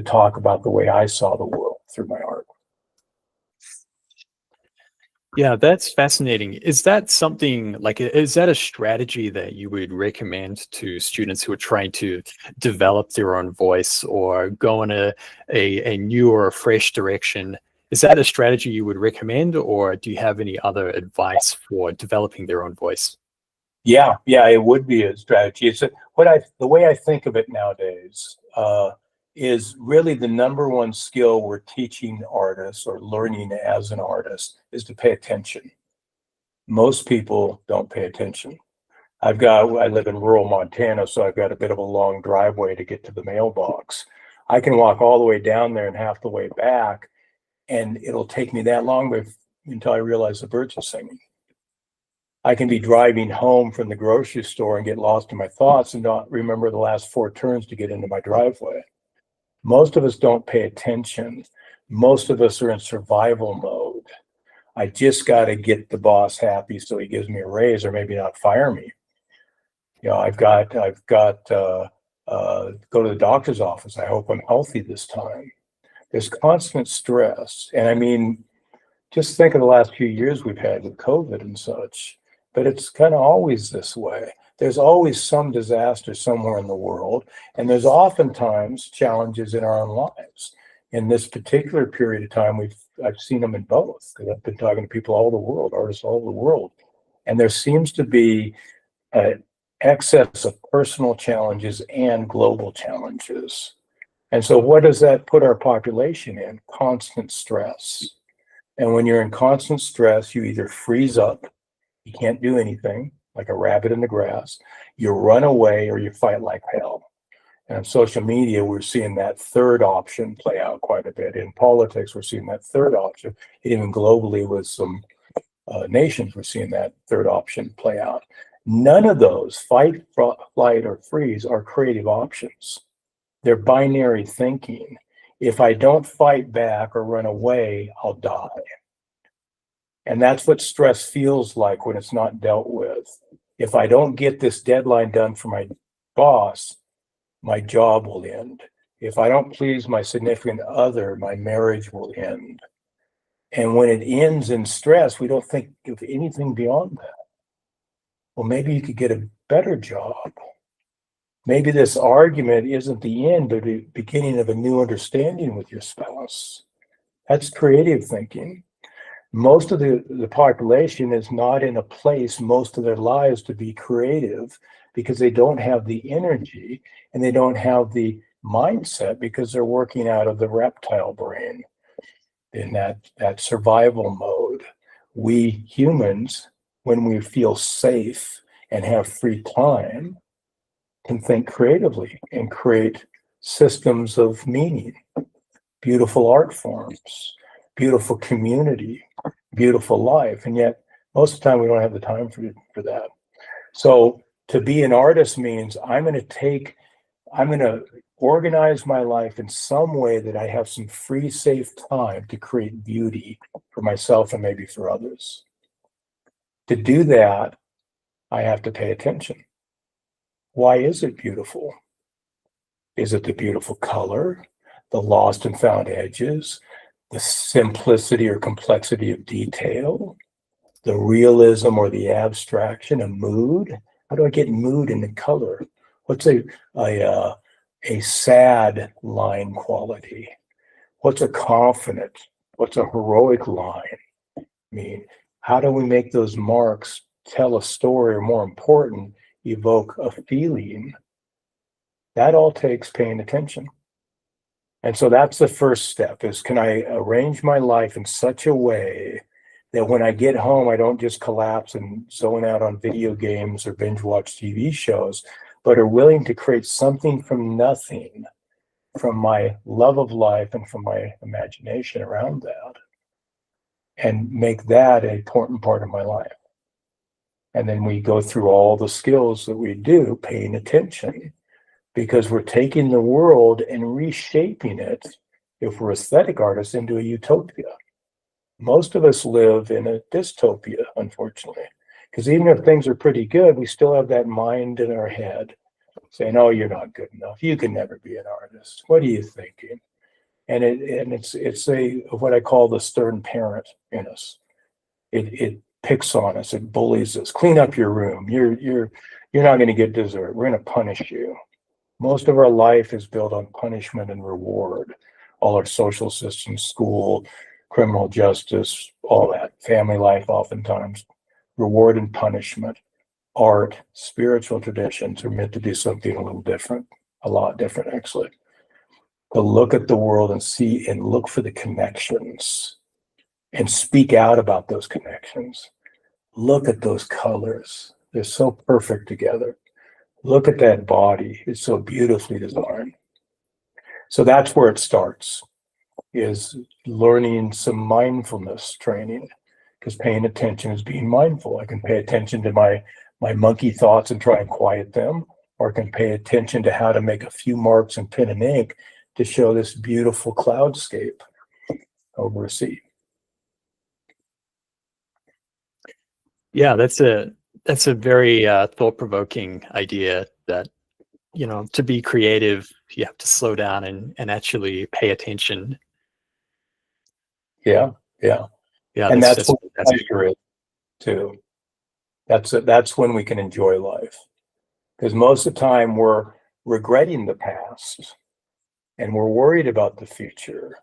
talk about the way I saw the world through my art. Yeah, that's fascinating. Is that something like, is that a strategy that you would recommend to students who are trying to develop their own voice or go in a new or a fresh direction? Is that a strategy you would recommend, or do you have any other advice for developing their own voice? Yeah, it would be a strategy. The way I think of it nowadays is really the number one skill we're teaching artists or learning as an artist is to pay attention. Most people don't pay attention. I live in rural Montana, so I've got a bit of a long driveway to get to the mailbox. I can walk all the way down there and half the way back, and it'll take me that long until I realize the birds are singing. I can be driving home from the grocery store and get lost in my thoughts and not remember the last 4 turns to get into my driveway. Most of us don't pay attention. Most of us are in survival mode. I just got to get the boss happy so he gives me a raise or maybe not fire me. I've got go to the doctor's office. I hope I'm healthy this time. There's constant stress. And I mean, just think of the last few years we've had with COVID and such, but it's kind of always this way. There's always some disaster somewhere in the world, and there's oftentimes challenges in our own lives. In this particular period of time, I've seen them in both, because I've been talking to people all over the world, artists all over the world, and there seems to be an excess of personal challenges and global challenges. And so what does that put our population in? Constant stress. And when you're in constant stress, you either freeze up, you can't do anything, like a rabbit in the grass, you run away, or you fight like hell. And on social media, we're seeing that third option play out quite a bit. In politics, we're seeing that third option. Even globally with some nations, we're seeing that third option play out. None of those, fight, flight, or freeze, are creative options. They're binary thinking. If I don't fight back or run away, I'll die. And that's what stress feels like when it's not dealt with. If I don't get this deadline done for my boss, my job will end. If I don't please my significant other, my marriage will end. And when it ends in stress, we don't think of anything beyond that. Well, maybe you could get a better job. Maybe this argument isn't the end, but the beginning of a new understanding with your spouse. That's creative thinking. Most of the population is not in a place most of their lives to be creative because they don't have the energy and they don't have the mindset because they're working out of the reptile brain in that survival mode. We humans, when we feel safe and have free time, can think creatively and create systems of meaning, beautiful art forms, beautiful community, beautiful life. And yet most of the time we don't have the time for that. So to be an artist means I'm going to organize my life in some way that I have some free, safe time to create beauty for myself and maybe for others. To do that, I have to pay attention. Why is it beautiful? Is it the beautiful color, the lost and found edges, the simplicity or complexity of detail, the realism or the abstraction, a mood, How do I get mood into color? What's a sad line quality? What's a confident? What's a heroic line? I mean, how do we make those marks tell a story, or more important, evoke a feeling? That all takes paying attention. And so that's the first step, is can I arrange my life in such a way that when I get home, I don't just collapse and zone out on video games or binge watch TV shows, but are willing to create something from nothing, from my love of life and from my imagination around that, and make that an important part of my life. And then we go through all the skills that we do, paying attention, because we're taking the world and reshaping it, if we're aesthetic artists, into a utopia. Most of us live in a dystopia, unfortunately, because even if things are pretty good, we still have that mind in our head saying, oh, you're not good enough. You can never be an artist. What are you thinking? And it's what I call the stern parent in us. It picks on us. It bullies us. Clean up your room. You're not going to get dessert. We're going to punish you. Most of our life is built on punishment and reward. All our social systems, school, criminal justice, all that, family life, oftentimes, reward and punishment. Art, spiritual traditions are meant to do something a little different, a lot different, actually. To look at the world and see and look for the connections and speak out about those connections. Look at those colors. They're so perfect together. Look at that body. It's so beautifully designed. So that's where it starts, is learning some mindfulness training, because paying attention is being mindful. I can pay attention to my monkey thoughts and try and quiet them, or I can pay attention to how to make a few marks in pen and ink to show this beautiful cloudscape over a sea. Yeah, that's a very thought-provoking idea, that, to be creative, you have to slow down and actually pay attention. Yeah. And that's what pleasure is too. That's when we can enjoy life. Because most of the time we're regretting the past and we're worried about the future.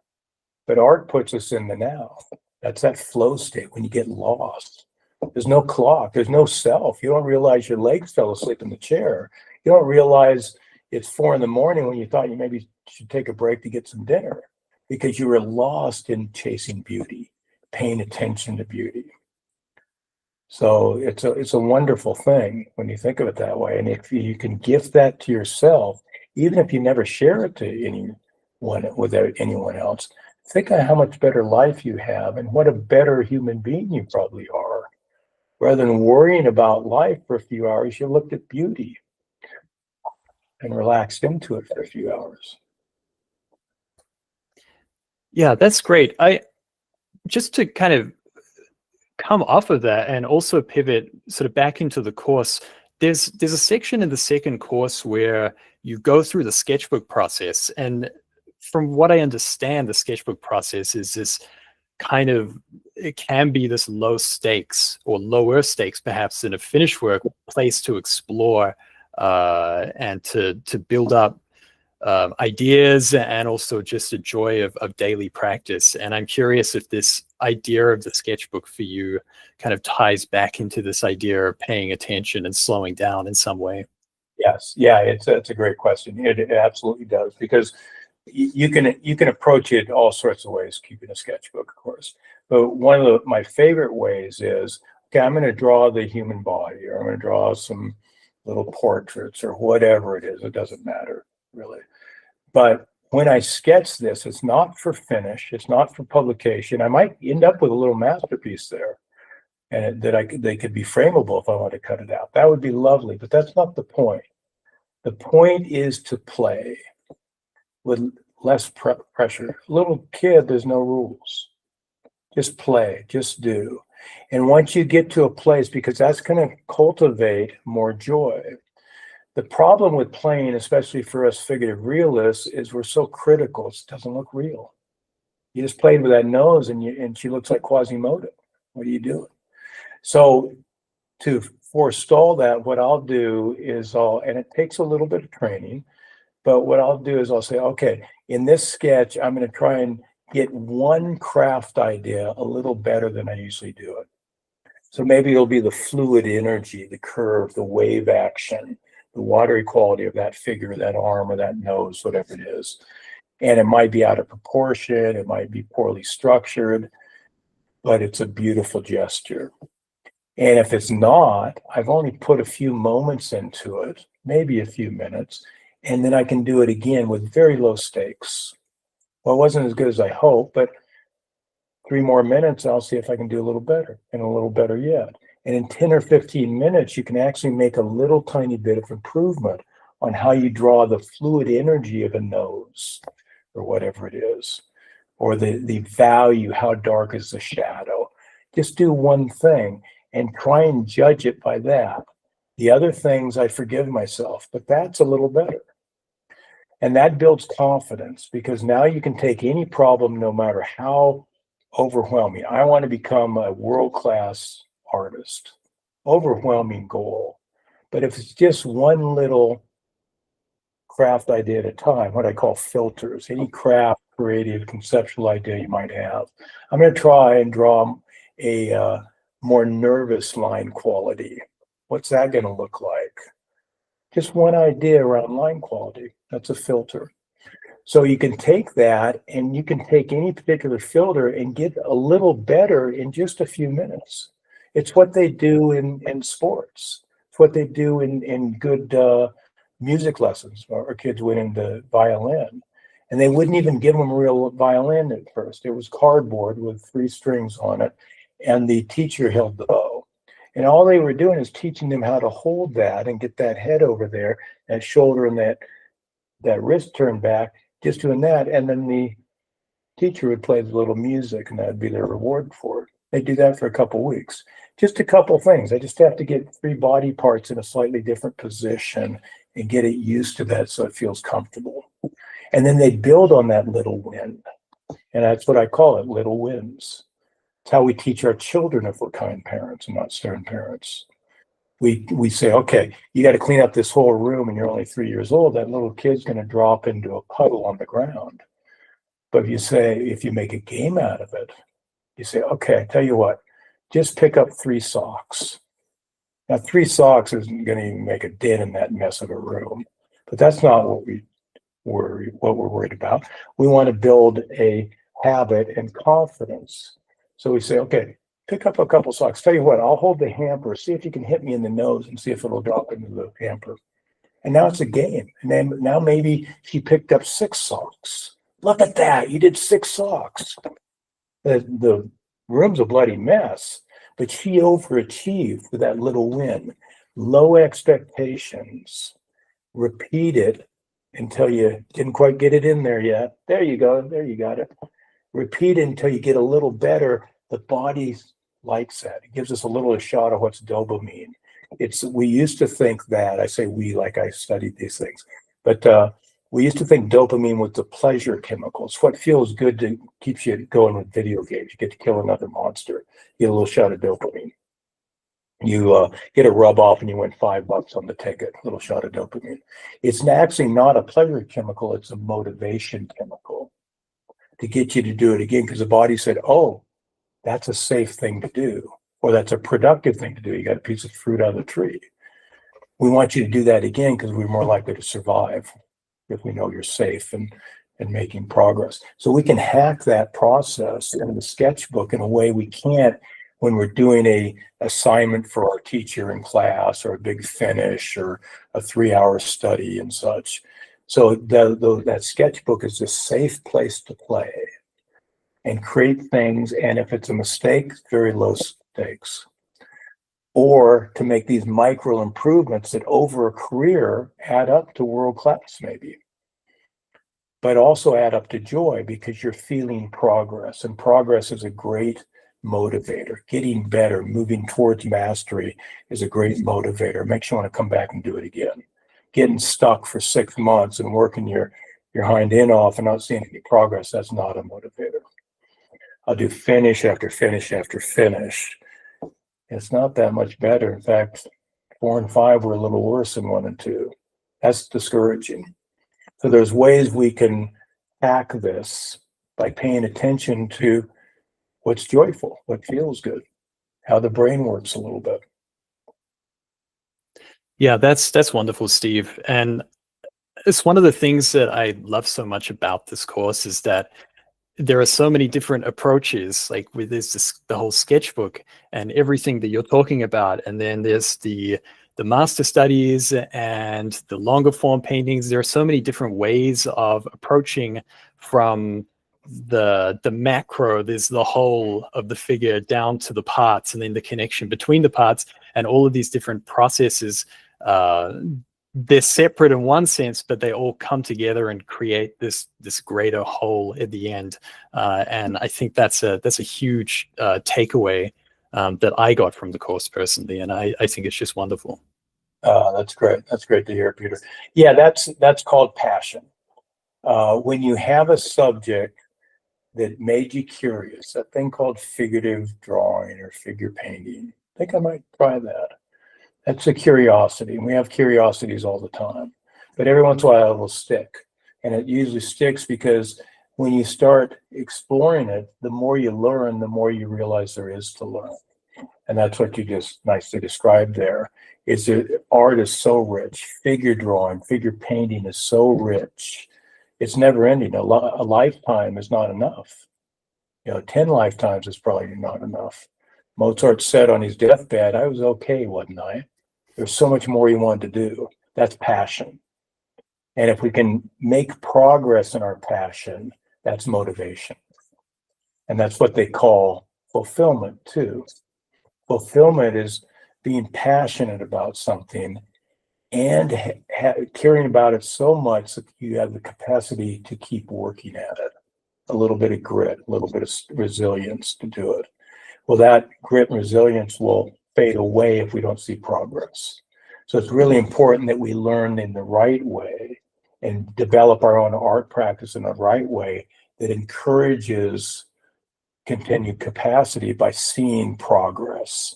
But art puts us in the now. That's that flow state when you get lost. There's no clock. There's no self. You don't realize your legs fell asleep in the chair. You don't realize it's 4 a.m. when you thought you maybe should take a break to get some dinner, because you were lost in chasing beauty, paying attention to beauty. So it's a wonderful thing when you think of it that way. And if you can gift that to yourself, even if you never share it to anyone else, think of how much better life you have and what a better human being you probably are. Rather than worrying about life for a few hours, you looked at beauty and relaxed into it for a few hours. Yeah, that's great. Just to kind of come off of that and also pivot sort of back into the course, there's a section in the second course where you go through the sketchbook process. And from what I understand, the sketchbook process is this kind of, it can be this low stakes, or lower stakes perhaps, than a finished work, place to explore and to build up ideas, and also just a joy of daily practice. And I'm curious if this idea of the sketchbook for you kind of ties back into this idea of paying attention and slowing down in some way. Yes, yeah, it's a great question. It absolutely does, because you can approach it all sorts of ways, keeping a sketchbook, of course. But one of my favorite ways is, okay, I'm going to draw the human body, or I'm going to draw some little portraits, or whatever it is. It doesn't matter, really. But when I sketch this, it's not for finish. It's not for publication. I might end up with a little masterpiece there, and they could be frameable if I want to cut it out. That would be lovely, but that's not the point. The point is to play with less pressure. Little kid, there's no rules. Just play, just do. And once you get to a place, because that's going to cultivate more joy. The problem with playing, especially for us figurative realists, is we're so critical. It doesn't look real. You just played with that nose and she looks like Quasimodo. What are you doing? So to forestall that, what I'll do is and it takes a little bit of training, but what I'll do is I'll say, okay, in this sketch, I'm going to try and get one craft idea a little better than I usually do it. So maybe it'll be the fluid energy, the curve, the wave action, the watery quality of that figure, that arm or that nose, whatever it is. And it might be out of proportion, it might be poorly structured, but it's a beautiful gesture. And if it's not, I've only put a few moments into it, maybe a few minutes, and then I can do it again with very low stakes. Well, it wasn't as good as I hoped, but 3 more minutes, I'll see if I can do a little better and a little better yet. And in 10 or 15 minutes, you can actually make a little tiny bit of improvement on how you draw the fluid energy of a nose or whatever it is, or the value, how dark is the shadow. Just do one thing and try and judge it by that. The other things I forgive myself, but that's a little better. And that builds confidence, because now you can take any problem, no matter how overwhelming. I want to become a world-class artist. Overwhelming goal. But if it's just one little craft idea at a time, what I call filters, any craft, creative, conceptual idea you might have, I'm going to try and draw a more nervous line quality. What's that going to look like? Just one idea around line quality. That's a filter. So you can take that, and you can take any particular filter and get a little better in just a few minutes. It's what they do in sports. It's what they do in good music lessons. Our kids went into violin, and they wouldn't even give them a real violin at first. It was cardboard with 3 strings on it, and the teacher held the bow. And all they were doing is teaching them how to hold that and get that head over there, that shoulder and that wrist turned back, just doing that. And then the teacher would play the little music, and that'd be their reward for it. They do that for a couple weeks. Just a couple things. I just have to get 3 body parts in a slightly different position and get it used to that so it feels comfortable. And then they build on that little win. And that's what I call it, little wins. It's how we teach our children if we're kind parents and not stern parents. We say, okay, you got to clean up this whole room and you're only 3 years old. That little kid's going to drop into a puddle on the ground. But if you make a game out of it, you say, okay, I tell you what, just pick up 3 socks. Now, 3 socks isn't going to even make a dent in that mess of a room. But that's not what we're worried about. We want to build a habit and confidence. So we say, okay, pick up a couple socks. Tell you what, I'll hold the hamper. See if you can hit me in the nose and see if it'll drop into the hamper. And now it's a game. And then now maybe she picked up 6 socks. Look at that. You did 6 socks. The room's a bloody mess, but she overachieved with that little win. Low expectations. Repeat it until you didn't quite get it in there yet. There you go. There you got it. Repeat it until you get a little better. The body likes that. It gives us a little shot of what's dopamine. We used to think that, I say we like I studied these things, but we used to think dopamine was the pleasure chemical. It's what feels good keeps you going with video games. You get to kill another monster. You get a little shot of dopamine. You get a rub off and you win $5 on the ticket, a little shot of dopamine. It's actually not a pleasure chemical, it's a motivation chemical to get you to do it again, because the body said, oh, that's a safe thing to do, or that's a productive thing to do. You got a piece of fruit out of the tree. We want you to do that again because we're more likely to survive if we know you're safe and making progress. So we can hack that process in the sketchbook in a way we can't when we're doing a assignment for our teacher in class, or a big finish, or a 3-hour study and such. So that sketchbook is a safe place to play and create things. And if it's a mistake, very low stakes. Or to make these micro improvements that over a career add up to world class maybe. But also add up to joy, because you're feeling progress. And progress is a great motivator. Getting better, moving towards mastery is a great motivator. It makes you want to come back and do it again. Getting stuck for 6 months and working your hind end off and not seeing any progress, that's not a motivator. I'll do finish after finish after finish. It's not that much better. In fact, 4 and 5 were a little worse than 1 and 2. That's discouraging. So there's ways we can hack this by paying attention to what's joyful, what feels good, how the brain works a little bit. Yeah, that's wonderful, Steve. And it's one of the things that I love so much about this course is that there are so many different approaches, like with the whole sketchbook and everything that you're talking about. And then there's the master studies and the longer form paintings. There are so many different ways of approaching from the macro, there's the whole of the figure down to the parts, and then the connection between the parts, and all of these different processes. They're separate in one sense, but they all come together and create this greater whole at the end. And I think that's a huge takeaway that I got from the course personally, and I think it's just wonderful. That's great. That's great to hear, Peter. Yeah, that's called passion. When you have a subject that made you curious, a thing called figurative drawing or figure painting, I think I might try that. That's a curiosity. And we have curiosities all the time, but every once in a while it will stick. And it usually sticks because when you start exploring it, the more you learn, the more you realize there is to learn. And that's what you just nicely described there. Is that art is so rich. Figure drawing, figure painting is so rich. It's never ending. A lifetime is not enough. 10 lifetimes is probably not enough. Mozart said on his deathbed, I was okay, wasn't I? There's so much more he wanted to do. That's passion. And if we can make progress in our passion, that's motivation. And that's what they call fulfillment too. Fulfillment is being passionate about something and caring about it so much that you have the capacity to keep working at it. A little bit of grit, a little bit of resilience to do it. Well, that grit and resilience will fade away if we don't see progress. So it's really important that we learn in the right way and develop our own art practice in the right way that encourages continued capacity by seeing progress.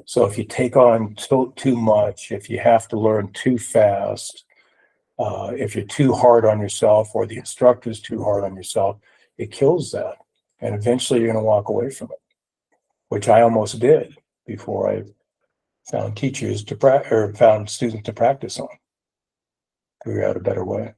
So if you take on too much, if you have to learn too fast, if you're too hard on yourself or the instructor's too hard on yourself, it kills that. And eventually you're going to walk away from it, which I almost did before I found teachers found students to practice on, figure out a better way.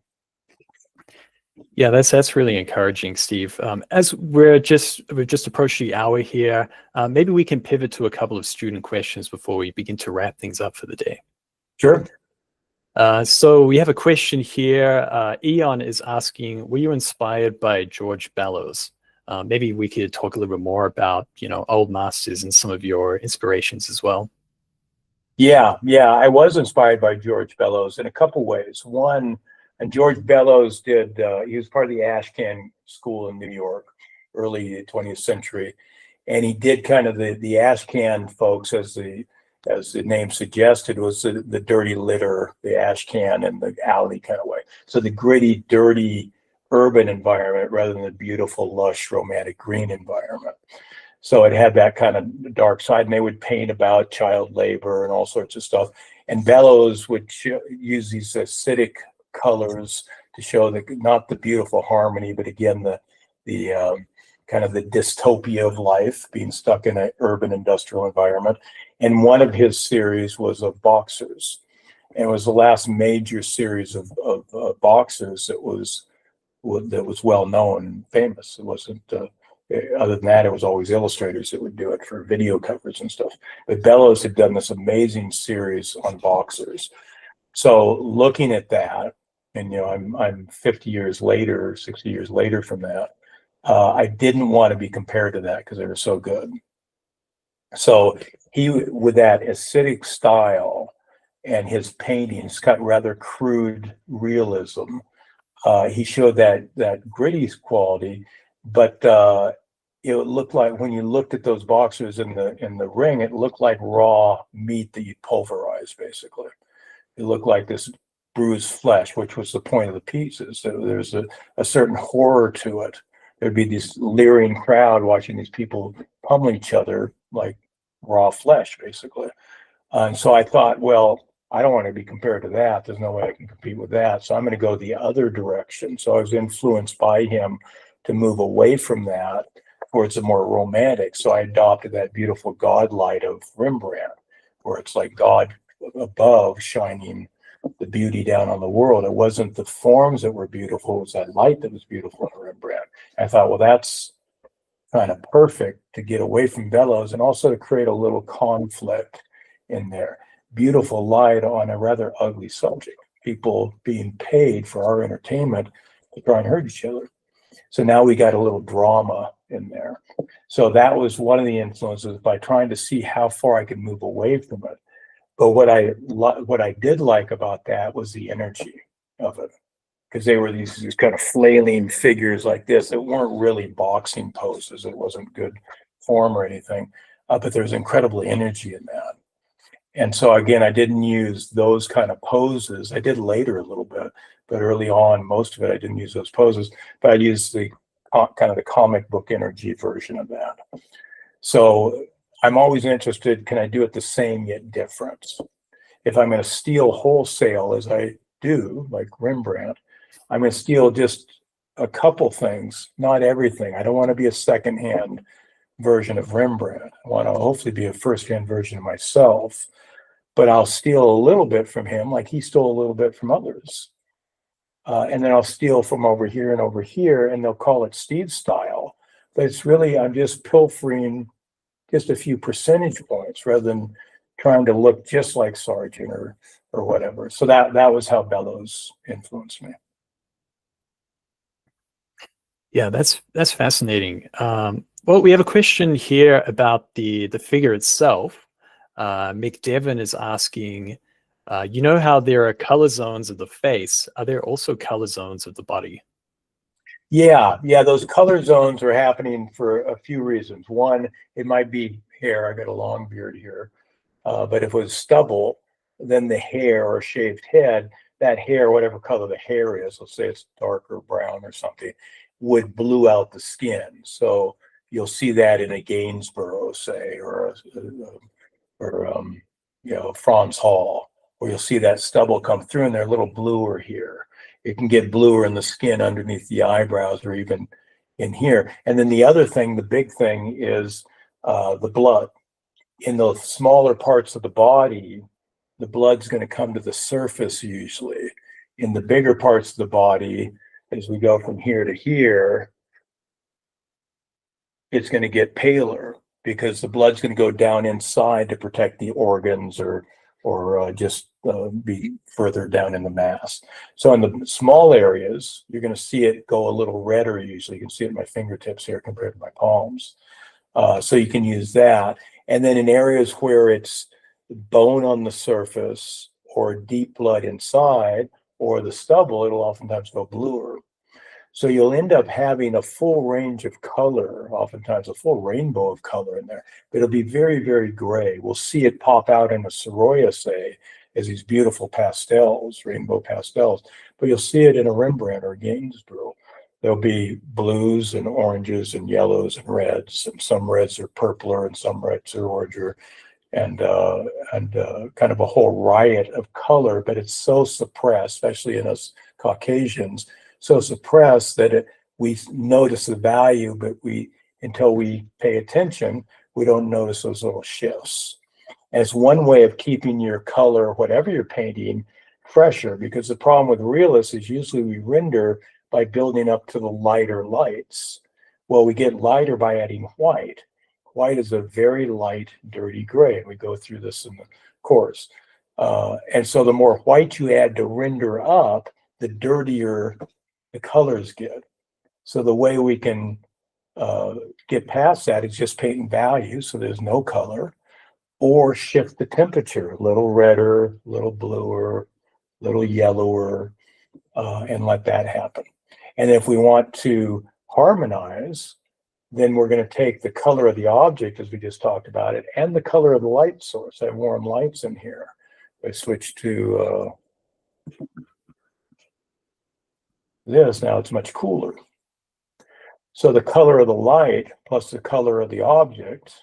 Yeah, that's really encouraging, Steve. As we've just approached the hour here, maybe we can pivot to a couple of student questions before we begin to wrap things up for the day. Sure. So we have a question here. Eon is asking, were you inspired by George Bellows? Maybe we could talk a little bit more about, old masters and some of your inspirations as well. Yeah, I was inspired by George Bellows in a couple ways. One, and George Bellows he was part of the Ashcan School in New York, early 20th century. And he did kind of the Ashcan folks, as the name suggested, was the dirty litter, the ash can and the alley kind of way. So the gritty, dirty urban environment rather than the beautiful, lush, romantic green environment. So it had that kind of dark side, and they would paint about child labor and all sorts of stuff. And Bellows would use these acidic colors to show not the beautiful harmony, but again, the kind of the dystopia of life, being stuck in an urban industrial environment. And one of his series was of boxers. And it was the last major series of boxers that was well known and famous. It wasn't, other than that, it was always illustrators that would do it for video covers and stuff. But Bellows had done this amazing series on boxers. So looking at that, and I'm 50 years later, 60 years later from that, I didn't want to be compared to that because they were so good. So he, with that acidic style and his paintings, got rather crude realism. He showed that gritty quality, but it looked like when you looked at those boxers in the ring, it looked like raw meat that you pulverized, basically. It looked like this bruised flesh, which was the point of the pieces. So there's a certain horror to it. There'd be this leering crowd watching these people pummel each other like raw flesh, basically. And so I thought, well, I don't want to be compared to that. There's no way I can compete with that. So I'm going to go the other direction. So I was influenced by him to move away from that towards a more romantic. So I adopted that beautiful God light of Rembrandt, where it's like God above shining the beauty down on the world. It wasn't the forms that were beautiful, it was that light that was beautiful in Rembrandt. And I thought, well, that's kind of perfect to get away from bellows and also to create a little conflict in there. Beautiful light on a rather ugly subject. People being paid for our entertainment to try and hurt each other. So now we got a little drama in there. So that was one of the influences by trying to see how far I could move away from it. But what I did like about that was the energy of it, because they were these kind of flailing figures like this that weren't really boxing poses. It wasn't good form or anything, but there's incredible energy in that. And so again, I didn't use those kind of poses. I did later a little bit, but early on, most of it, I didn't use those poses, but I used the kind of the comic book energy version of that. So I'm always interested, can I do it the same yet different? If I'm going to steal wholesale, as I do, like Rembrandt, I'm going to steal just a couple things, not everything. I don't want to be a secondhand version of Rembrandt. I want to hopefully be a first-hand version of myself, but I'll steal a little bit from him, like he stole a little bit from others. And then I'll steal from over here, and they'll call it Steve style. But it's really, I'm just pilfering just a few percentage points rather than trying to look just like Sargent or whatever. So that was how bellows influenced me. Yeah, that's fascinating. Well, we have a question here about the figure itself. Mick Devon is asking, you know how there are color zones of the face? Are there also color zones of the body? Yeah, those color zones are happening for a few reasons. One, it might be hair. I got a long beard here. But if it was stubble, then the hair or shaved head, that hair, whatever color the hair is, let's say it's darker brown or something, would blue out the skin. So you'll see that in a Gainsborough, say, or Franz Hall, where you'll see that stubble come through and they're a little bluer here. It can get bluer in the skin underneath the eyebrows or even in here. And then the other thing, the big thing, is the blood. In the smaller parts of the body, the blood's going to come to the surface usually. In the bigger parts of the body, as we go from here to here, it's going to get paler because the blood's going to go down inside to protect the organs or just be further down in the mass. So in the small areas, you're going to see it go a little redder usually. You can see it in my fingertips here compared to my palms. So you can use that. And then in areas where it's bone on the surface or deep blood inside or the stubble, it'll oftentimes go bluer. So you'll end up having a full range of color, oftentimes a full rainbow of color in there, but it'll be very, very gray. We'll see it pop out in a Sorolla, say, as these beautiful pastels, rainbow pastels, but you'll see it in a Rembrandt or Gainsborough. There'll be blues and oranges and yellows and reds, and some reds are purpler and some reds are oranger, and kind of a whole riot of color, but it's so suppressed, especially in us Caucasians, so suppressed that we notice the value, but until we pay attention, we don't notice those little shifts. And it's one way of keeping your color, whatever you're painting, fresher, because the problem with realists is usually we render by building up to the lighter lights. Well, we get lighter by adding white. White is a very light, dirty gray. We go through this in the course. And so the more white you add to render up, the dirtier the colors get. So the way we can get past that is just painting values, so there's no color, or shift the temperature, a little redder, a little bluer, a little yellower, and let that happen. And if we want to harmonize, then we're going to take the color of the object, as we just talked about it, and the color of the light source. I have warm lights in here. I switch to this, now it's much cooler. So the color of the light plus the color of the object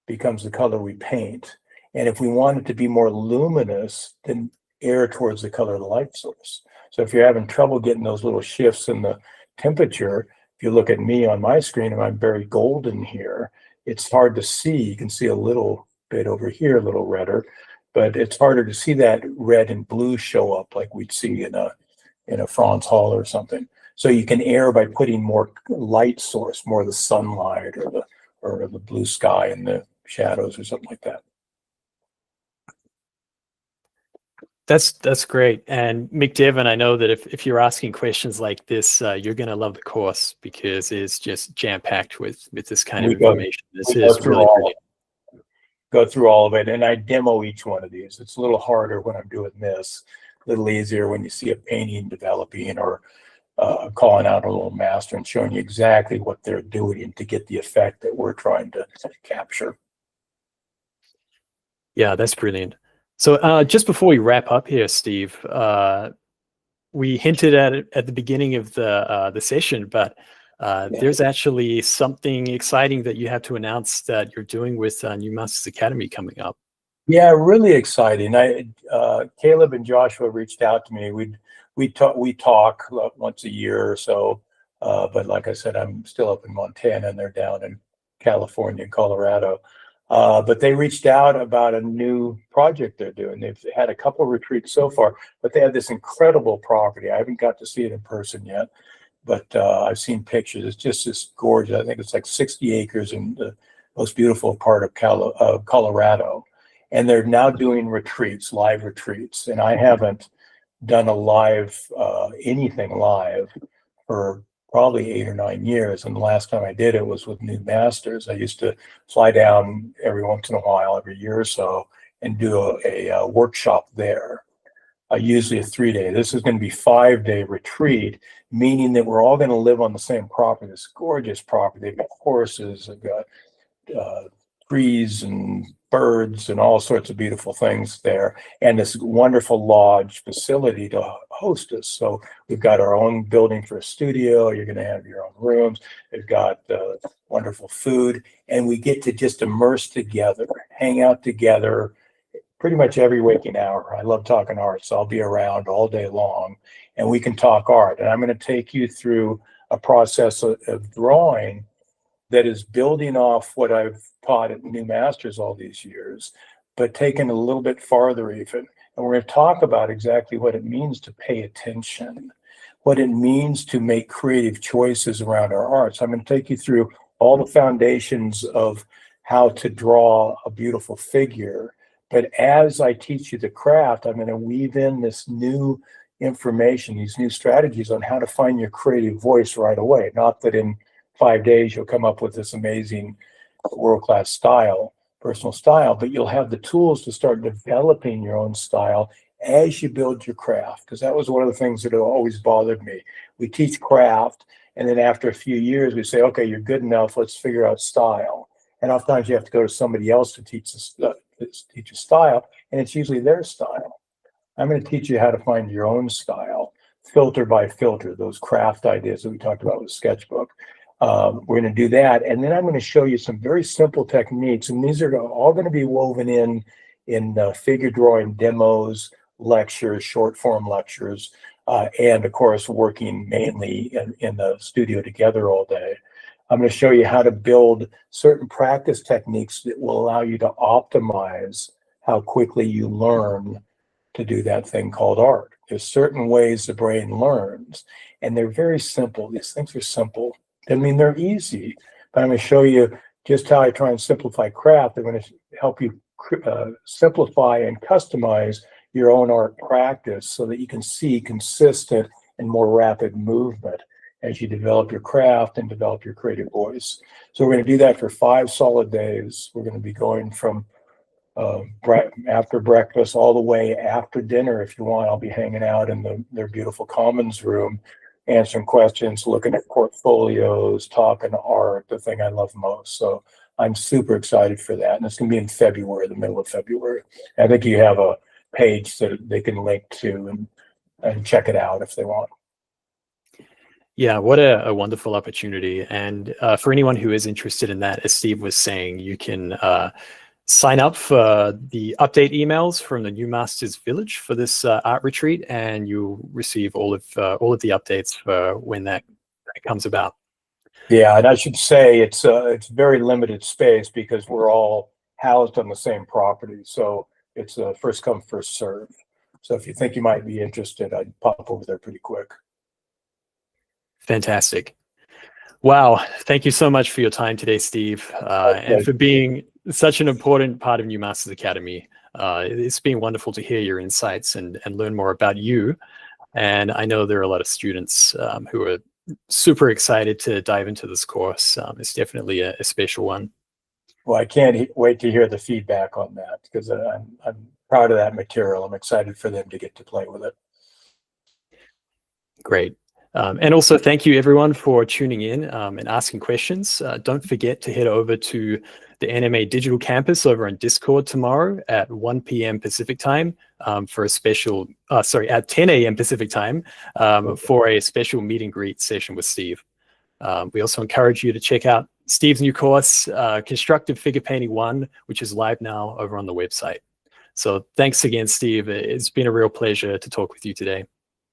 becomes the color we paint. And if we want it to be more luminous, then air towards the color of the light source. So if you're having trouble getting those little shifts in the temperature, if you look at me on my screen and I'm very golden here, it's hard to see. You can see a little bit over here, a little redder, but it's harder to see that red and blue show up like we'd see in a Franz Hall or something. So you can air by putting more light source, more of the sunlight or the blue sky in the shadows or something like that. That's great. And McDevan, I know that if you're asking questions like this, you're going to love the course because it's just jam-packed with this kind of information. This is really brilliant. Go through all of it, and I demo each one of these. It's a little harder when I'm doing this, a little easier when you see a painting developing or calling out a little master and showing you exactly what they're doing to get the effect that we're trying to capture. Yeah, that's brilliant. So just before we wrap up here, Steve, we hinted at it at the beginning of the session, but there's actually something exciting that you have to announce that you're doing with New Masters Academy coming up. Yeah, really exciting. Caleb and Joshua reached out to me. We talk once a year or so, but like I said, I'm still up in Montana and they're down in California and Colorado. But they reached out about a new project they're doing. They've had a couple of retreats so far, but they have this incredible property. I haven't got to see it in person yet, but I've seen pictures. It's just this gorgeous. I think it's like 60 acres in the most beautiful part of Colorado. And they're now doing retreats, live retreats. And I haven't done a live, anything live for probably 8 or 9 years. And the last time I did it was with New Masters. I used to fly down every once in a while, every year or so, and do a workshop there. Usually a 3-day. This is going to be 5-day retreat, meaning that we're all going to live on the same property, this gorgeous property. They've got horses, they've got trees and birds and all sorts of beautiful things there, and this wonderful lodge facility to host us. So we've got our own building for a studio. You're going to have your own rooms. They've got wonderful food, and we get to just immerse together, hang out together pretty much every waking hour. I love talking art, so I'll be around all day long, and we can talk art. And I'm going to take you through a process of drawing that is building off what I've taught at New Masters all these years, but taken a little bit farther even. And we're going to talk about exactly what it means to pay attention, what it means to make creative choices around our art. So I'm going to take you through all the foundations of how to draw a beautiful figure. But as I teach you the craft, I'm going to weave in this new information, these new strategies on how to find your creative voice right away. Not that in 5 days you'll come up with this amazing world-class style, personal style, but you'll have the tools to start developing your own style as you build your craft. Because that was one of the things that always bothered me. We teach craft, and then after a few years we say, okay, you're good enough, let's figure out style. And oftentimes you have to go to somebody else to teach a style, and it's usually their style. I'm going to teach you how to find your own style, filter by filter, those craft ideas that we talked about with Sketchbook. We're going to do that, and then I'm going to show you some very simple techniques, and these are all going to be woven in figure drawing demos, lectures, short form lectures, and of course working mainly in the studio together all day. I'm going to show you how to build certain practice techniques that will allow you to optimize how quickly you learn to do that thing called art. There's certain ways the brain learns, and they're very simple. These things are simple. I mean, they're easy, but I'm going to show you just how I try and simplify craft. I'm going to help you simplify and customize your own art practice so that you can see consistent and more rapid movement as you develop your craft and develop your creative voice. So we're going to do that for 5 solid days. We're going to be going from after breakfast all the way after dinner. If you want, I'll be hanging out in their beautiful commons room, answering questions, looking at portfolios, talking art, the thing I love most. So I'm super excited for that. And it's going to be in February, the middle of February. I think you have a page that they can link to and check it out if they want. Yeah, what a wonderful opportunity. And for anyone who is interested in that, as Steve was saying, you can sign up for the update emails from the New Masters Village for this art retreat, and you'll receive all of the updates for when that comes about. Yeah, and I should say it's very limited space because we're all housed on the same property, so it's a first come, first serve. So if you think you might be interested, I'd pop over there pretty quick. Fantastic. Wow. Thank you so much for your time today, Steve, and for being such an important part of New Masters Academy. It's been wonderful to hear your insights and learn more about you. And I know there are a lot of students who are super excited to dive into this course. It's definitely a special one. Well, I can't wait to hear the feedback on that because I'm proud of that material. I'm excited for them to get to play with it. Great. And also thank you everyone for tuning in and asking questions. Don't forget to head over to the NMA Digital Campus over on Discord tomorrow at 1 p.m. Pacific time for a special, at 10 a.m. Pacific time for a special meet and greet session with Steve. We also encourage you to check out Steve's new course, Constructive Figure Painting I, which is live now over on the website. So thanks again, Steve. It's been a real pleasure to talk with you today.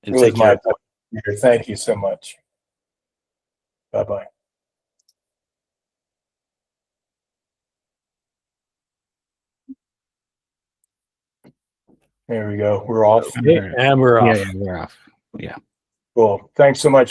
And it was my pleasure. Thank you so much. Bye-bye. There we go. We're off. Okay, and we're off. Yeah, we're off. Yeah. Cool. Thanks so much.